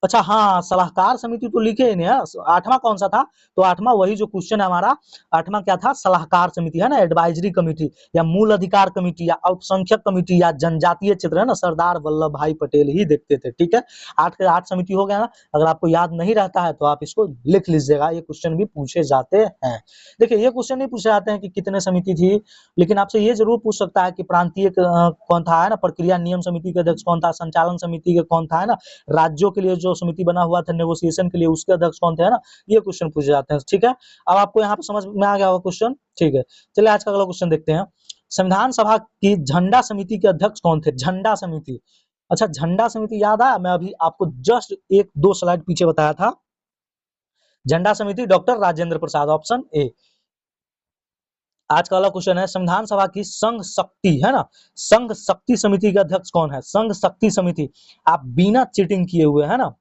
अच्छा हाँ, सलाहकार समिति तो लिखे ही नहीं है। 8वां कौन सा था? तो 8वां वही जो क्वेश्चन है हमारा, 8वां क्या था? सलाहकार समिति, है ना, एडवाइजरी कमेटी या मूल अधिकार कमेटी या अल्पसंख्यक कमेटी या जनजातीय क्षेत्र, है ना, सरदार वल्लभ भाई पटेल ही देखते थे, ठीक है। 8 के 8 समिति हो गया ना। अगर आपको याद नहीं रहता है तो आप इसको लिख लीजिएगा, ये क्वेश्चन भी पूछे जाते हैं। देखिए ये क्वेश्चन नहीं पूछे जाते हैं कि कितने समिति थी, लेकिन आपसे ये जरूर पूछ सकता है कि प्रांतीय कौन था, है ना, प्रक्रिया नियम समिति के अध्यक्ष कौन था, संचालन समिति के कौन था, है ना, राज्यों के लिए जो समिति बना हुआ था नेगोशिएशन के लिए, उसके अध्यक्ष कौन थे, है ना। ये क्वेश्चन पूछे जाते हैं, ठीक है। अब आपको यहाँ पे समझ में आ गया होगा क्वेश्चन, ठीक है। चलिए आज का अगला क्वेश्चन देखते हैं। संविधान सभा की झंडा समिति के अध्यक्ष कौन थे? झंडा समिति, अच्छा झंडा समिति याद आया? मैं अभी आपको जस्ट 1-2 स्लाइड पीछे बताया था। झंडा समिति doctor Rajendra Prasad, option A. आज का वाला क्वेश्चन है, संविधान सभा की संघ शक्ति, है ना, संघ शक्ति समिति के अध्यक्ष कौन है? संघ शक्ति समिति, आप बिना चीटिंग किए हुए, है ना,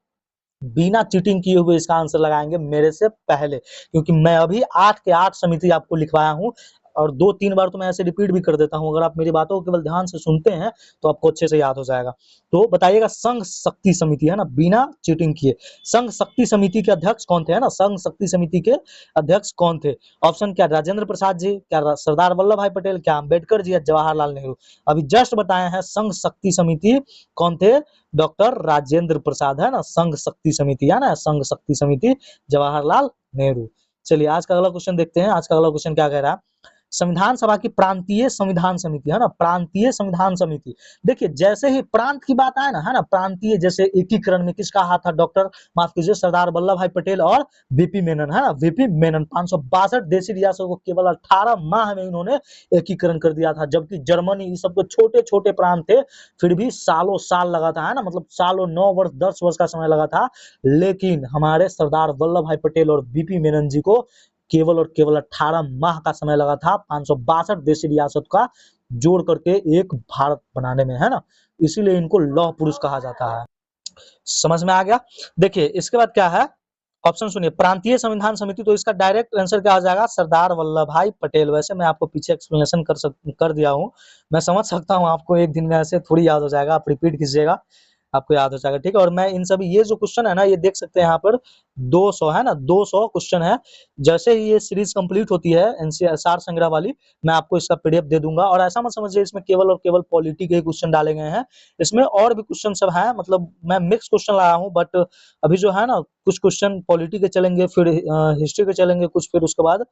बिना चीटिंग किए हुए इसका आंसर लगाएंगे मेरे से पहले, क्योंकि मैं अभी 8 के 8 समिति आपको लिखवाया हूं। और 2-3 बार तो मैं ऐसे रिपीट भी कर देता हूँ, अगर आप मेरी बातों को केवल ध्यान से सुनते हैं तो आपको अच्छे से याद हो जाएगा। तो बताइएगा संघ शक्ति समिति, है ना, बिना चीटिंग किए संघ शक्ति समिति के अध्यक्ष कौन थे, है ना, संघ शक्ति समिति के अध्यक्ष कौन थे? ऑप्शन क्या, राजेंद्र प्रसाद जी, क्या सरदार वल्लभ भाई पटेल, क्या अंबेडकर जी या जवाहरलाल नेहरू? अभी जस्ट बताए हैं संघ शक्ति समिति कौन थे, डॉक्टर राजेंद्र प्रसाद, है ना, संघ शक्ति समिति, है ना, संघ शक्ति समिति जवाहरलाल नेहरू। चलिए आज का अगला क्वेश्चन देखते हैं। आज का अगला क्वेश्चन क्या कह रहा है, संविधान सभा की प्रांतीय संविधान समिति, है ना, प्रांतीय संविधान समिति। देखिए जैसे ही प्रांत की बात आए ना, है ना, प्रांतीय, जैसे एकीकरण में किसका हाथ था, डॉक्टर, माफ कीजिए, सरदार वल्लभ भाई पटेल और वीपी मेनन, है ना, वीपी मेनन। 562 देशी रियासतों को केवल 18 माह में इन्होंने एकीकरण कर दिया था, जबकि जर्मनी, ये सब छोटे छोटे प्रांत थे, फिर भी सालों साल लगा था, है ना, मतलब सालों 9 वर्ष 10 वर्ष का समय लगा था, लेकिन हमारे सरदार वल्लभ भाई पटेल और वीपी मेनन जी को केवल और केवल 18 माह का समय लगा था 562 देशी रियासत का जोड़ करके एक भारत बनाने में, है ना, इसीलिए इनको लौह पुरुष कहा जाता है। समझ में आ गया? देखिए इसके बाद क्या है, ऑप्शन सुनिए, प्रांतीय संविधान समिति, तो इसका डायरेक्ट आंसर क्या आ जाएगा, सरदार वल्लभ भाई पटेल। वैसे मैं आपको पीछे एक्सप्लेनेशन कर दिया हूँ, मैं समझ सकता हूँ आपको एक दिन में ऐसे थोड़ी याद हो जाएगा, आप रिपीट कीजिएगा आपको याद हो जाएगा, ठीक है। और मैं इन सभी, ये जो क्वेश्चन है ना, ये देख सकते हैं यहाँ पर 200, है ना, 200 क्वेश्चन है। जैसे ही ये सीरीज कंप्लीट होती है एनसीईआरटी सार संग्रह वाली, मैं आपको इसका पीडीएफ दे दूंगा। और ऐसा मत समझिए इसमें केवल और केवल पॉलिटी के क्वेश्चन डाले गए हैं, इसमें और भी क्वेश्चन सब हैं, मतलब मैं मिक्स क्वेश्चन लाया हूँ, बट अभी जो है ना, कुछ क्वेश्चन पॉलिटी के चलेंगे, फिर हिस्ट्री के चलेंगे कुछ, फिर उसके बाद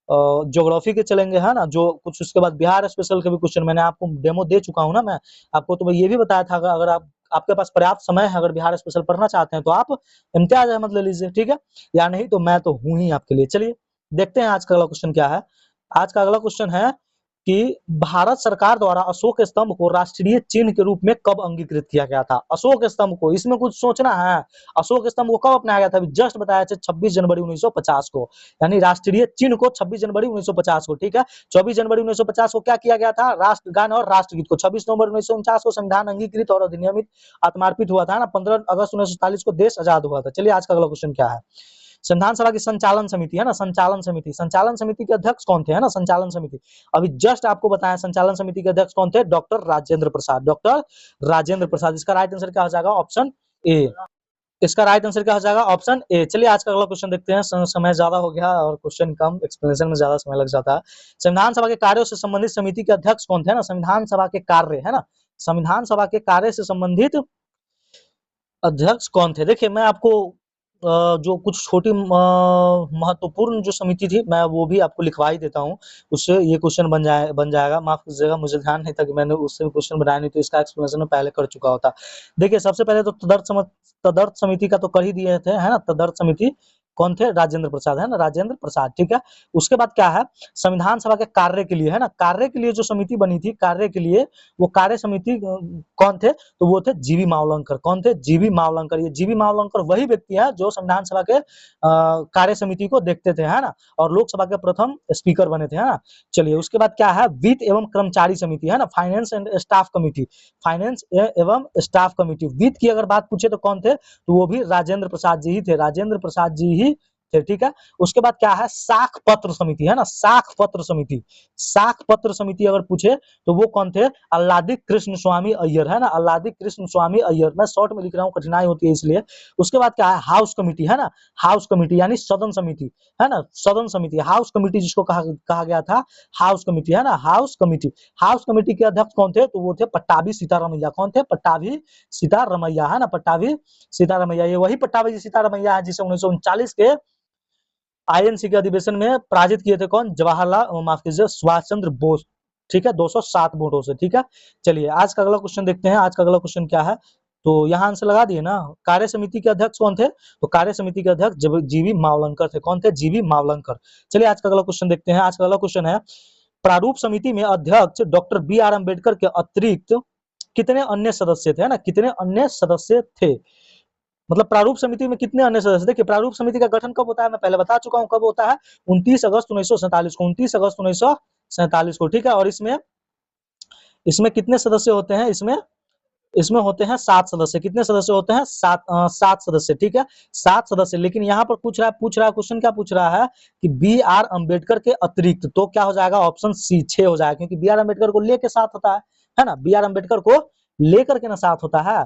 ज्योग्राफी के चलेंगे, है ना, जो कुछ, उसके बाद बिहार स्पेशल के भी क्वेश्चन मैंने आपको डेमो दे चुका हूँ ना मैं आपको। तो मैं ये भी बताया था, अगर आप, आपके पास पर्याप्त समय है, अगर बिहार स्पेशल पढ़ना चाहते हैं तो आप इम्तियाज अहमद ले लीजिए, ठीक है, या नहीं तो मैं तो हूं ही आपके लिए। चलिए देखते हैं आज का अगला क्वेश्चन क्या है। आज का अगला क्वेश्चन है कि भारत सरकार द्वारा अशोक स्तंभ को राष्ट्रीय चिन्ह के रूप में कब अंगीकृत किया गया था? अशोक स्तंभ को, इसमें कुछ सोचना है, अशोक स्तंभ को कब अपनाया गया था? जस्ट बताया था 26 जनवरी 1950 को, यानी राष्ट्रीय चिन्ह को 26 जनवरी 1950 को, ठीक है। 24 जनवरी 1950 को क्या किया गया था? राष्ट्रगान और राष्ट्रगीत को। 26 नवंबर 1949 को संविधान अंगीकृत और अधिनियमित आत्मार्पित हुआ था ना। 15 अगस्त 1947 को देश आजाद हुआ था। चलिए आज का अगला क्वेश्चन क्या है, संविधान सभा की संचालन समिति, है ना, संचालन समिति, संचालन समिति के अध्यक्ष कौन थे, है ना, संचालन समिति, अभी जस्ट आपको बताया संचालन समिति के अध्यक्ष कौन थे, डॉक्टर राजेंद्र प्रसाद, डॉक्टर राजेंद्र प्रसाद। इसका राइट आंसर क्या हो जाएगा, ऑप्शन ए, इसका राइट आंसर क्या हो जाएगा, ऑप्शन ए। चलिए आज का अगला क्वेश्चन देखते हैं, समय ज्यादा हो गया और क्वेश्चन कम, एक्सप्लेनेशन में ज्यादा समय लग जाता है। संविधान सभा के कार्यों से संबंधित समिति के अध्यक्ष कौन थे, ना, संविधान सभा के कार्य, है ना, संविधान सभा के कार्य से संबंधित अध्यक्ष कौन थे? देखिए मैं आपको जो कुछ छोटी महत्वपूर्ण जो समिति थी, मैं वो भी आपको लिखवा ही देता हूँ, उससे ये क्वेश्चन बन जाएगा। माफ कीजिएगा, मुझे ध्यान नहीं था कि मैंने उससे भी क्वेश्चन बनाया, नहीं तो इसका एक्सप्लेनेशन मैं पहले कर चुका होता। देखिए सबसे पहले तो तदर्थ समिति का तो कर ही दिए थे, है ना, तदर्थ समिति कौन थे, राजेंद्र प्रसाद, है ना, राजेंद्र प्रसाद, ठीक है। उसके बाद क्या है, संविधान सभा के कार्य के लिए, है ना, कार्य के लिए जो समिति बनी थी, कार्य के लिए, वो कार्य समिति कौन थे, तो वो थे जीवी मावलंकर। कौन थे, जीवी मावलंकर। ये जीवी मावलंकर वही व्यक्ति है जो संविधान सभा के कार्य समिति को देखते थे, है ना, और लोकसभा के प्रथम स्पीकर बने थे, है ना। चलिए उसके बाद क्या है, वित्त एवं कर्मचारी समिति, है ना, finance and staff committee, finance एवं स्टाफ कमिटी। वित्त की अगर बात पूछे तो कौन थे, तो वो भी राजेंद्र प्रसाद जी ही थे, राजेंद्र प्रसाद जी ही थे, ठीक है। उसके बाद क्या है, साख पत्र समिति, है ना, साख पत्र समिति, साख पत्र समिति अगर पूछे तो वो कौन थे, अल्लादी कृष्ण स्वामी अय्यर, है ना, अल्लादी कृष्ण स्वामी अय्यर। मैं शॉर्ट में लिख रहा हूँ, कठिनाई होती है इसलिए। उसके बाद क्या है, हाउस कमिटी, है ना, हाउस कमिटी यानी सदन समिति, है ना, सदन समिति, हाउस कमिटी जिसको कहा गया था हाउस कमिटी, है ना, हाउस कमिटी। हाउस कमिटी के अध्यक्ष कौन थे, तो वो थे पट्टाभी सीतारमैया। कौन थे, पट्टाभी सीतारमैया, है ना, पट्टाभी सीतारमैया। ये वही पट्टाभी सीतारमैया है जिसे 1939 के आईएनसी के अधिवेशन में पराजित किए थे, कौन, जवाहरलाल, माफ कीजिए, सुभाष चंद्र बोस, ठीक है, 207 वोटों से, ठीक है। चलिए आज का अगला क्वेश्चन देखते हैं। आज का अगला क्वेश्चन क्या है, तो यहाँ आंसर लगा दिए ना। कार्य समिति के अध्यक्ष कौन थे, तो कार्य समिति के अध्यक्ष जीवी मावलंकर थे। कौन थे, जीवी मावलंकर। चलिए आज का अगला क्वेश्चन देखते हैं। आज का अगला क्वेश्चन है, प्रारूप समिति में अध्यक्ष डॉक्टर बी.आर. अम्बेडकर के अतिरिक्त कितने अन्य सदस्य थे, है ना, कितने अन्य सदस्य थे, मतलब प्रारूप समिति में कितने अन्य सदस्य। देखिए प्रारूप समिति का गठन कब होता है, मैं पहले बता चुका हूं कब होता है, 29 अगस्त 1947 को, 29 अगस्त 1947 को, ठीक है। और इसमें कितने सदस्य होते हैं, इसमें इसमें होते हैं 7 सदस्य। कितने सदस्य होते हैं? 7 सदस्य, ठीक है, 7 सदस्य। लेकिन यहाँ पर पूछ रहा है क्वेश्चन क्या पूछ रहा है कि बी आर अम्बेडकर के अतिरिक्त, तो क्या हो जाएगा? ऑप्शन सी 6 हो जाएगा, क्योंकि बी आर अम्बेडकर को लेके 7 होता है ना, बी आर अम्बेडकर को लेकर के ना 7 होता है।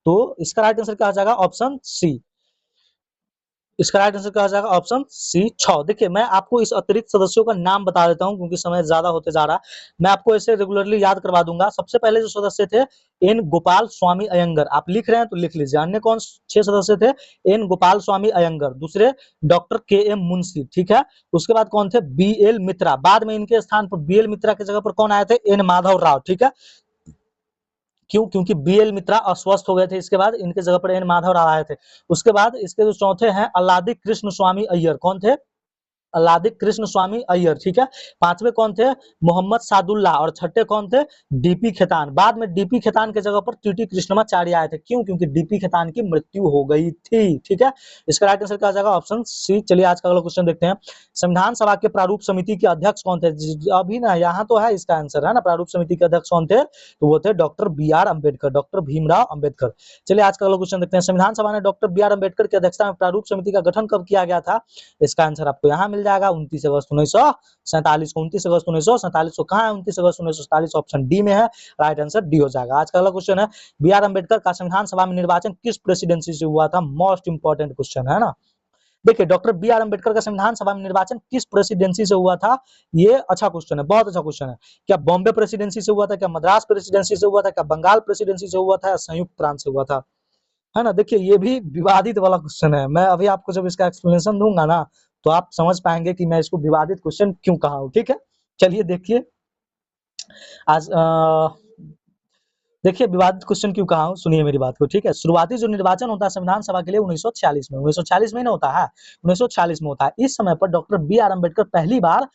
तो इसका राइट आंसर क्या हो जाएगा? Option C. इसका राइट आंसर क्या हो जाएगा? Option C 6। देखिए मैं आपको इस अतिरिक्त सदस्यों का नाम बता देता हूं, क्योंकि समय ज्यादा होते जा रहा है। मैं आपको ऐसे रेगुलरली याद करवा दूंगा। सबसे पहले जो सदस्य थे, एन गोपाल स्वामी अयंगर। आप लिख रहे हैं तो लिख लीजिए। अन्य कौन 6 सदस्य थे? एन गोपाल स्वामी अयंगर। दूसरे डॉक्टर के एम मुंशी, ठीक है। उसके बाद कौन थे? बी एल मित्रा। बाद में इनके स्थान पर बी एल मित्रा की जगह पर कौन आए थे? एन माधव राव, ठीक है। क्यों? क्योंकि बी एल मित्रा अस्वस्थ हो गए थे, इसके बाद इनके जगह पर एन माधव राव आए थे। उसके बाद इसके जो चौथे हैं, अल्लादी कृष्ण स्वामी अय्यर। कौन थे? अल्लादी कृष्ण स्वामी अय्यर, ठीक है। पांचवे कौन थे? मोहम्मद सादुल्लाह। और छठे कौन थे? डीपी खेतान। बाद में डीपी खेतान के जगह पर टीटी कृष्णमाचार्य आए थे। क्यों? क्योंकि डीपी खेतान की मृत्यु हो गई थी, ठीक है। इसका राइट आंसर क्या हो जाएगा? Option C. चलिए आज का अगला क्वेश्चन देखते हैं। संविधान सभा के प्रारूप समिति के अध्यक्ष कौन थे? अभी ना यहाँ तो है इसका आंसर, है ना। प्रारूप समिति के अध्यक्ष कौन थे? तो वो थे doctor B R Ambedkar, doctor Bhimrao Ambedkar. चलिए आज का अगला क्वेश्चन देखते हैं। संविधान सभा ने डॉक्टर बी आर अम्बेडकर की अध्यक्षता में प्रारूप समिति का गठन कब किया गया था? इसका आंसर आपको यहाँ मिल जाएगा, 29 अगस्त 1947 को। 29 अगस्त 1947 को। कहाँ है 29 अगस्त 1947? ऑप्शन डी में है। राइट आंसर डी हो जाएगा। आज का अगला क्वेश्चन है, बी आर अम्बेडकर का संविधान सभा में निर्वाचन किस प्रेसिडेंसी से हुआ था? मोस्ट इंपॉर्टेंट क्वेश्चन है ना। देखिए डॉक्टर बी आर अम्बेडकर का संविधान सभा में निर्वाचन किस प्रेसिडेंसी से हुआ था? ये अच्छा क्वेश्चन है, बहुत अच्छा क्वेश्चन है। क्या बॉम्बे प्रेसिडेंसी से हुआ था? क्या मद्रास प्रेसिडेंसी से हुआ था? क्या बंगाल प्रेसिडेंसी से हुआ था? या संयुक्त प्रांत से हुआ था? है ना। देखिए ये भी विवादित वाला क्वेश्चन है। मैं अभी आपको जब इसका एक्सप्लेनेशन दूंगा ना, तो आप समझ पाएंगे कि मैं इसको विवादित क्वेश्चन क्यों कहा हूँ, ठीक है। चलिए देखिए आज देखिए विवादित क्वेश्चन क्यों कहा हूँ, सुनिए मेरी बात को, ठीक है। शुरुआती जो निर्वाचन होता है संविधान सभा के लिए 1946 में, 1940 में ना होता है, 1946 में होता है। इस समय पर डॉक्टर बी आर अम्बेडकर पहली बार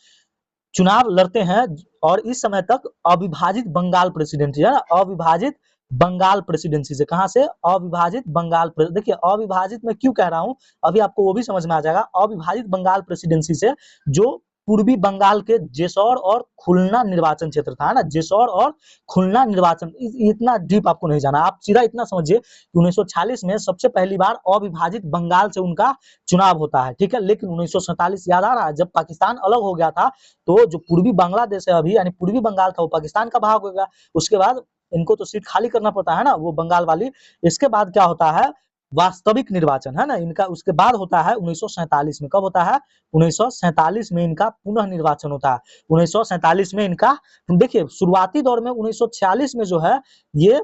चुनाव लड़ते हैं। और इस समय तक अविभाजित बंगाल प्रेसिडेंसी है ना, अविभाजित बंगाल प्रेसिडेंसी से। कहां से? अविभाजित बंगाल। देखिए अविभाजित में क्यों कह रहा हूं, अभी आपको वो भी समझ में आ जाएगा। अविभाजित बंगाल प्रेसिडेंसी से जो पूर्वी बंगाल के जेसौर और खुलना निर्वाचन क्षेत्र था, है ना, जेसौर और खुलना निर्वाचन। इतना डीप आपको नहीं जाना, आप सीधा इतना समझिए कि 1940 में सबसे पहली बार अविभाजित बंगाल से उनका चुनाव होता है, ठीक है। लेकिन 1947 याद आ रहा है, जब पाकिस्तान अलग हो गया था, तो जो पूर्वी बांग्लादेश है अभी, यानी पूर्वी बंगाल था, वो पाकिस्तान का भाग हो गया। उसके बाद इनको तो सीट खाली करना पड़ता है ना, वो बंगाल वाली। इसके बाद क्या होता है? वास्तविक निर्वाचन, है ना, इनका उसके बाद होता है 1947 में। कब होता है? 1947 में इनका पुनः निर्वाचन होता है। 1947 में इनका, देखिए शुरुआती दौर में 1946 में जो है, ये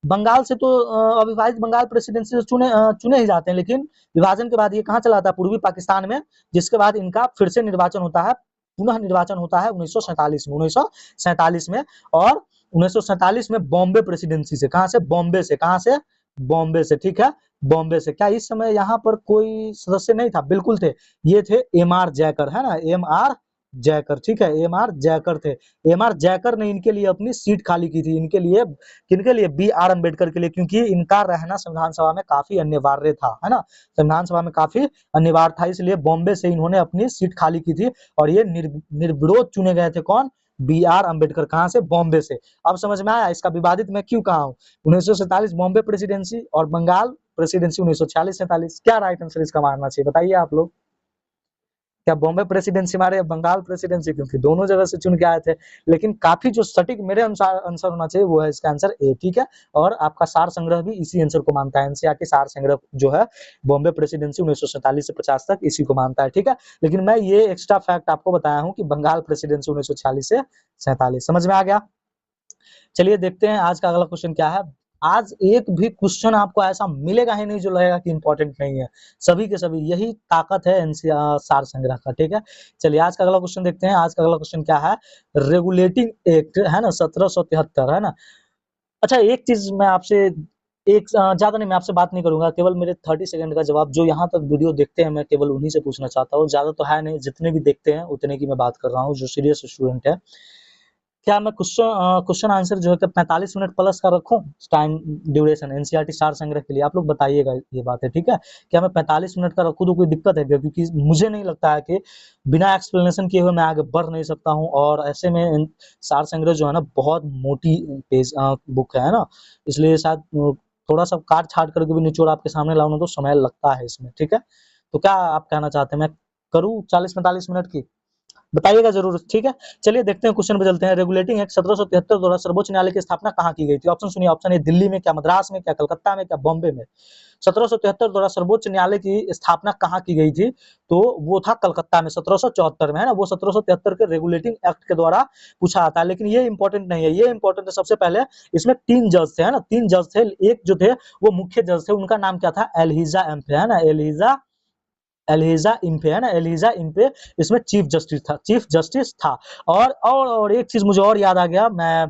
बंगाल से तो अविभाजित बंगाल प्रेसिडेंसी से चुने ही जाते हैं। लेकिन विभाजन के बाद ये कहाँ चला जाता है? पूर्वी पाकिस्तान में। जिसके बाद इनका फिर से निर्वाचन होता है, पुनः निर्वाचन होता है 1947 में, 1947 में। और 1947 में बॉम्बे प्रेसिडेंसी से। कहां से? बॉम्बे से। कहां से? बॉम्बे से, ठीक है, बॉम्बे से। क्या इस समय यहाँ पर कोई सदस्य नहीं था? बिल्कुल थे। ये थे एम आर जयकर, है ना, एम आर जयकर, ठीक है, एम आर जयकर थे। एम आर जयकर ने इनके लिए अपनी सीट खाली की थी, इनके लिए, किनके लिए? बी आर अम्बेडकर के लिए, क्योंकि इनका रहना संविधान सभा में काफी अनिवार्य था, है ना, संविधान सभा में काफी अनिवार्य था, इसलिए बॉम्बे से इन्होंने अपनी सीट खाली की थी। और ये निर्विरोध चुने गए थे। कौन? B R Ambedkar. कहां से? बॉम्बे से। अब समझ में आया इसका विवादित मैं क्यों कहा हूँ? 1947 बॉम्बे प्रेसिडेंसी और बंगाल प्रेसिडेंसी 1946-47। क्या राइट आंसर इसका मानना चाहिए, बताइए आप लोग। क्या बॉम्बे प्रेसिडेंसी मारे या बंगाल प्रेसिडेंसी? क्योंकि दोनों जगह से चुन के आए थे। लेकिन काफी जो सटीक मेरे अनुसार आंसर होना चाहिए वो है इसका आंसर ए, ठीक है। और आपका सार संग्रह भी इसी आंसर को मानता है। एनसीईआरटी सार संग्रह जो है, बॉम्बे प्रेसिडेंसी 1947 से 50 तक इसी को मानता है, ठीक है। लेकिन मैं ये एक्स्ट्रा फैक्ट आपको बताया हूँ कि बंगाल प्रेसिडेंसी 1946 से 47। समझ में आ गया। चलिए देखते हैं आज का अगला क्वेश्चन क्या है। आज एक भी क्वेश्चन आपको ऐसा मिलेगा ही नहीं जो लगेगा कि इंपॉर्टेंट नहीं है। सभी के सभी, यही ताकत है एनसीईआरटी सार संग्रह का, ठीक है। चलिए आज का अगला क्वेश्चन देखते हैं। आज का अगला क्वेश्चन क्या है? रेगुलेटिंग एक्ट, है ना, 1773, है ना। अच्छा एक चीज मैं आपसे, एक ज्यादा नहीं, मैं आपसे बात नहीं करूंगा, केवल मेरे 30 सेकंड का जवाब, जो यहाँ तक वीडियो देखते हैं मैं केवल उन्हीं से पूछना चाहता हूँ। ज्यादा तो है नहीं, जितने भी देखते हैं उतने की मैं बात कर रहा हूँ, जो सीरियस स्टूडेंट है। क्या मैं क्वेश्चन आंसर जो है कि 45 मिनट प्लस का रखूं टाइम ड्यूरेशन एनसीईआरटी सार संग्रह के लिए? आप लोग बताइएगा, ये बात है, ठीक है? क्या मैं 45 मिनट का रखूं तो कोई दिक्कत है क्या? क्योंकि मुझे नहीं लगता है कि बिना एक्सप्लेनेशन किए हुए मैं आगे बढ़ नहीं सकता हूं, और ऐसे में सार संग्रह जो है ना बहुत मोटी पेज बुक है ना, इसलिए शायद थोड़ा सा काट छाट करके भी निचोड़ आपके सामने लाऊं तो समय लगता है इसमें, ठीक है? तो क्या आप कहना चाहते हैं, मैं करूं 40-45 मिनट की? बताइएगा जरूर, ठीक है? चलिए देखते हैं, क्वेश्चन पे चलते हैं। रेगुलेटिंग एक्ट 1773 द्वारा सर्वोच्च न्यायालय की स्थापना कहाँ की गई थी? ऑप्शन सुनिए। ऑप्शन ए दिल्ली में, क्या मद्रास में, क्या कलकत्ता में, क्या बॉम्बे में? 1773 द्वारा सर्वोच्च न्यायालय की स्थापना कहाँ की गई थी? तो वो था कलकत्ता में 1774 में, है ना? वो 1773 के रेगुलेटिंग एक्ट के द्वारा पूछा जाता है, लेकिन ये इंपॉर्टेंट नहीं है। ये इंपॉर्टेंट है सबसे पहले, इसमें 3 जज थे, है ना? 3 जज थे। एक जो थे वो मुख्य जज थे, उनका नाम क्या था? एलहिजा एम्फे, है ना? एलहिजा इम्फे, है ना? एलहिजा इम्फे इसमें चीफ जस्टिस था। और एक चीज मुझे और याद आ गया, मैं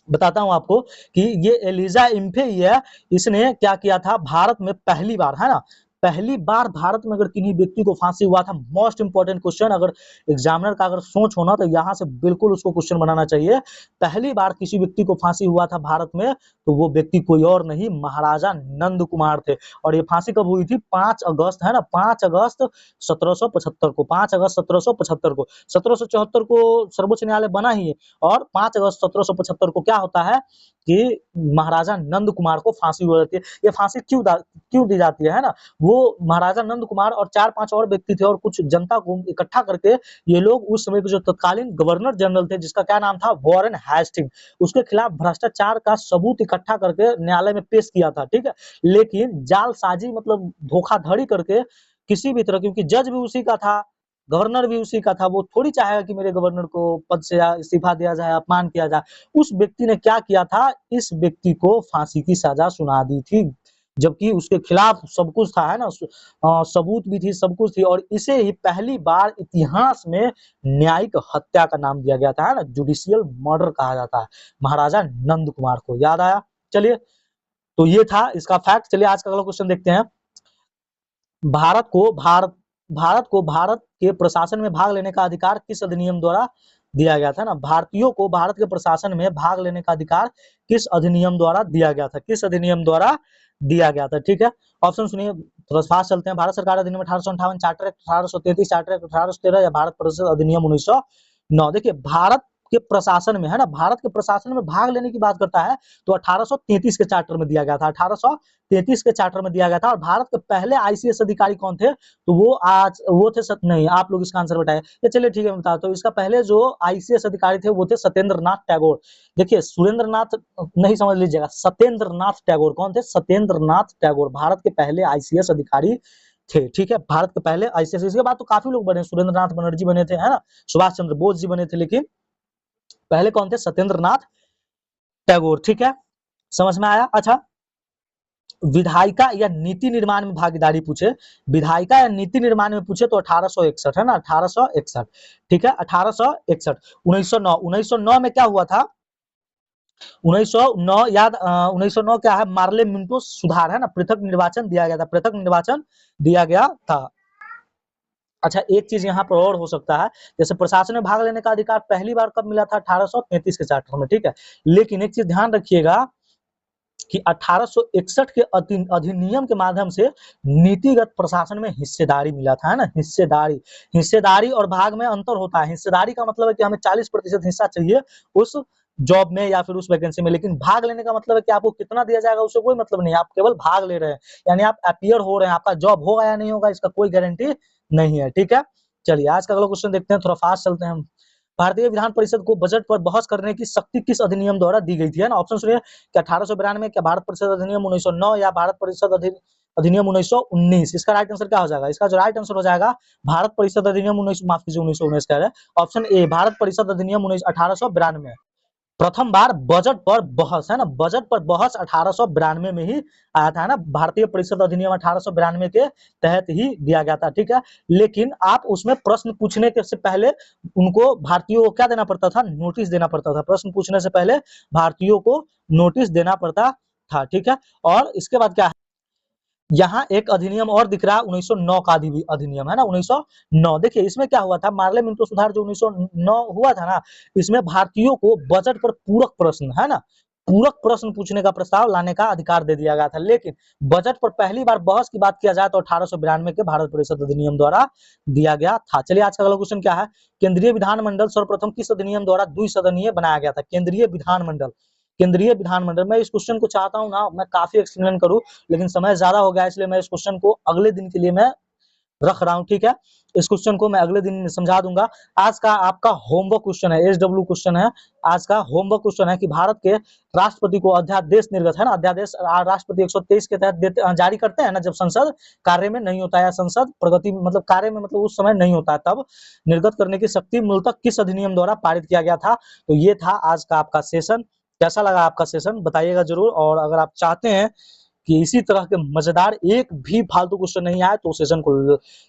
बताता हूं आपको कि ये एलिजा इम्फे ही है, इसने क्या किया था भारत में पहली बार, है ना? पहली बार भारत में अगर किन्हीं व्यक्ति को फांसी हुआ था, मोस्ट इंपोर्टेंट क्वेश्चन, अगर एग्जामिनर का अगर सोच होना तो यहां से बिल्कुल उसको क्वेश्चन बनाना चाहिए। पहली बार किसी व्यक्ति को फांसी हुआ था भारत में, तो वो व्यक्ति कोई और नहीं, महाराजा नंद कुमार थे। और ये फांसी कब हुई थी? 5 अगस्त, है ना? 5 अगस्त 1775 को, 5 अगस्त 1775 को। 1774 को सर्वोच्च न्यायालय बना ही है, और 5 अगस्त 1775 को क्या होता है कि महाराजा नंद कुमार को फांसी हो जाती है। ये फांसी क्यों दी जाती है ना? वो महाराजा नंद कुमार और 4-5 और व्यक्ति थे और कुछ जनता को इकट्ठा करके, ये लोग उस समय के जो तत्कालीन गवर्नर जनरल थे, जिसका क्या नाम था? वॉरेन हेस्टिंग, उसके खिलाफ भ्रष्टाचार का सबूत इकट्ठा करके न्यायालय में पेश किया था, ठीक है? लेकिन जालसाजी मतलब धोखाधड़ी करके किसी भी तरह, क्योंकि जज भी उसी का था, गवर्नर भी उसी का था, वो थोड़ी चाहेगा कि मेरे गवर्नर को पद से इस्तीफा दिया जाए, अपमान किया जाए। उस व्यक्ति ने क्या किया था? इस व्यक्ति को फांसी की सजा सुना दी थी, जबकि उसके खिलाफ सब कुछ था, है ना? सबूत भी थी, सब कुछ थी, और इसे ही पहली बार इतिहास में न्यायिक हत्या का नाम दिया गया था, है ना? जुडिशियल मर्डर कहा जाता है महाराजा नंद कुमार को। याद आया? चलिए, तो ये था इसका फैक्ट। चलिए आज का अगला क्वेश्चन देखते हैं। भारत के प्रशासन में भाग लेने का अधिकार किस अधिनियम द्वारा दिया गया था? ना, भारतीयों को भारत के प्रशासन में भाग लेने का अधिकार किस अधिनियम द्वारा दिया गया था? किस अधिनियम द्वारा दिया गया था? ठीक है, ऑप्शन सुनिए, थोड़ा फास्ट चलते हैं। भारत सरकार अधिनियम 1858, चार्टर एक्ट 1833, चार्टर एक्ट 1813 या भारत परिषद अधिनियम 1909। देखिए, भारत के प्रशासन में, है ना, भारत के प्रशासन में भाग लेने की बात करता है तो 1833 के चार्टर में दिया गया था, 1833 के चार्टर में दिया गया था। और भारत के पहले आईसीएस अधिकारी कौन थे? तो वो थे नहीं, आप लोग इसका आंसर बताए। चलिए ठीक है, मैं बताता हूँ। इसका पहले जो आईसीएस अधिकारी थे वो थे सत्येंद्र नाथ टैगोर। देखिए, सुरेंद्र नाथ नहीं समझ लीजिएगा, सत्येंद्र नाथ टैगोर। कौन थे? सत्येंद्र नाथ टैगोर भारत के पहले आईसीएस अधिकारी थे, ठीक है? भारत के पहले आईसीएस। इसके बाद तो काफी लोग बने, सुरेंद्र नाथ बनर्जी बने थे, है ना, सुभाष चंद्र बोस जी बने थे, लेकिन पहले कौन थे? सत्येंद्र नाथ टैगोर, ठीक है? समझ में आया? अच्छा, विधायिका या नीति निर्माण में भागीदारी पूछे, विधायिका या नीति निर्माण में पूछे तो 1861, है ना, 1861, ठीक है? 1861। 1909 में क्या हुआ था? 1909 याद 1909 क्या है? मार्ले मिंटो सुधार, है ना, पृथक निर्वाचन दिया गया था, पृथक निर्वाचन दिया गया था। अच्छा, एक चीज यहाँ पर और हो सकता है, जैसे प्रशासन में भाग लेने का अधिकार पहली बार कब मिला था? 1833 के चार्टर में, ठीक है? लेकिन एक चीज ध्यान रखिएगा कि 1861 के अधिनियम के माध्यम से नीतिगत प्रशासन में हिस्सेदारी मिला था, है ना, हिस्सेदारी और भाग में अंतर होता है। हिस्सेदारी का मतलब है कि हमें 40% हिस्सा चाहिए उस जॉब में या फिर उस वैकेंसी में, लेकिन भाग लेने का मतलब है कि आपको कितना दिया जाएगा उससे कोई मतलब नहीं, आप केवल भाग ले रहे हैं, यानी आप अपीयर हो रहे हैं। आपका जॉब होगा या नहीं होगा इसका कोई गारंटी नहीं है, ठीक है? चलिए आज का अगला क्वेश्चन देखते हैं, थोड़ा फास्ट चलते हैं हम। भारतीय विधान परिषद को बजट पर बहस करने की शक्ति किस अधिनियम द्वारा दी गई थी? है ना, ऑप्शन सुनिए, क्या 1892, क्या भारत परिषद अधिनियम 1909 या भारत परिषद अधिनियम 1919? इसका राइट आंसर क्या हो जाएगा? इसका जो राइट आंसर हो जाएगा भारत परिषद अधिनियम 1919 कह रहे हैं, ऑप्शन ए भारत परिषद अधिनियम 1892। प्रथम बार बजट पर बहस, है ना, बजट पर बहस 1892 में ही आया था, है ना, भारतीय परिषद अधिनियम 1892 के तहत ही दिया गया था, ठीक है? लेकिन आप उसमें प्रश्न पूछने के से पहले उनको, भारतीयों को क्या देना पड़ता था? नोटिस देना पड़ता था। प्रश्न पूछने से पहले भारतीयों को नोटिस देना पड़ता था, ठीक है? और इसके बाद क्या है? यहाँ एक अधिनियम और दिख रहा है 1909 का अधिनियम है ना 1909। देखिए इसमें क्या हुआ था, मार्ले मिंटो सुधार जो 1909 हुआ था ना, इसमें भारतीयों को बजट पर पूरक प्रश्न है ना, पूरक प्रश्न पूछने का प्रस्ताव लाने का अधिकार दे दिया गया था। लेकिन बजट पर पहली बार बहस की बात किया जाए तो 1892 के भारत परिषद अधिनियम द्वारा दिया गया था। चलिए आज का अगला क्वेश्चन क्या है, केंद्रीय विधानमंडल सर्वप्रथम किस अधिनियम द्वारा द्विसदनीय बनाया गया था? केंद्रीय विधानमंडल, केंद्रीय विधानमंडल। मैं इस क्वेश्चन को चाहता हूं ना मैं काफी एक्सप्लेन करूं, लेकिन समय ज्यादा हो गया, इसलिए मैं इस क्वेश्चन को अगले दिन के लिए मैं रख रहा हूं, ठीक है। इस क्वेश्चन को मैं अगले दिन समझा दूंगा। आज का आपका होमवर्क क्वेश्चन है, एसडब्ल्यू क्वेश्चन है। आज का होमवर्क क्वेश्चन है कि भारत के राष्ट्रपति को अध्यादेश निर्गत है ना, अध्यादेश राष्ट्रपति 123 के तहत जारी करते हैं ना, जब संसद कार्य में नहीं होता है, संसद प्रगति मतलब कार्य में मतलब उस समय नहीं होता है, तब निर्गत करने की शक्ति मूलतः किस अधिनियम द्वारा पारित किया गया था? तो ये था आज का आपका सेशन। कैसा लगा आपका सेशन बताइएगा जरूर। और अगर आप चाहते हैं कि इसी तरह के मजेदार एक भी फालतू क्वेश्चन नहीं आए तो सेशन को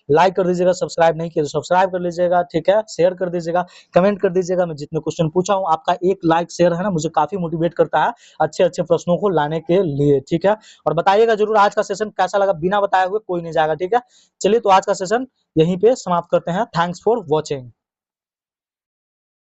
लाइक कर दीजिएगा, सब्सक्राइब नहीं किया तो सब्सक्राइब कर लीजिएगा, ठीक है, शेयर कर दीजिएगा, कमेंट कर दीजिएगा। मैं जितने क्वेश्चन पूछा हूँ आपका एक लाइक शेयर है ना मुझे काफी मोटिवेट करता है अच्छे अच्छे प्रश्नों को लाने के लिए, ठीक है। और बताइएगा जरूर आज का सेशन कैसा लगा, बिना बताए हुए कोई नहीं जाएगा, ठीक है। चलिए तो आज का सेशन यहीं पे समाप्त करते हैं। Thanks for watching.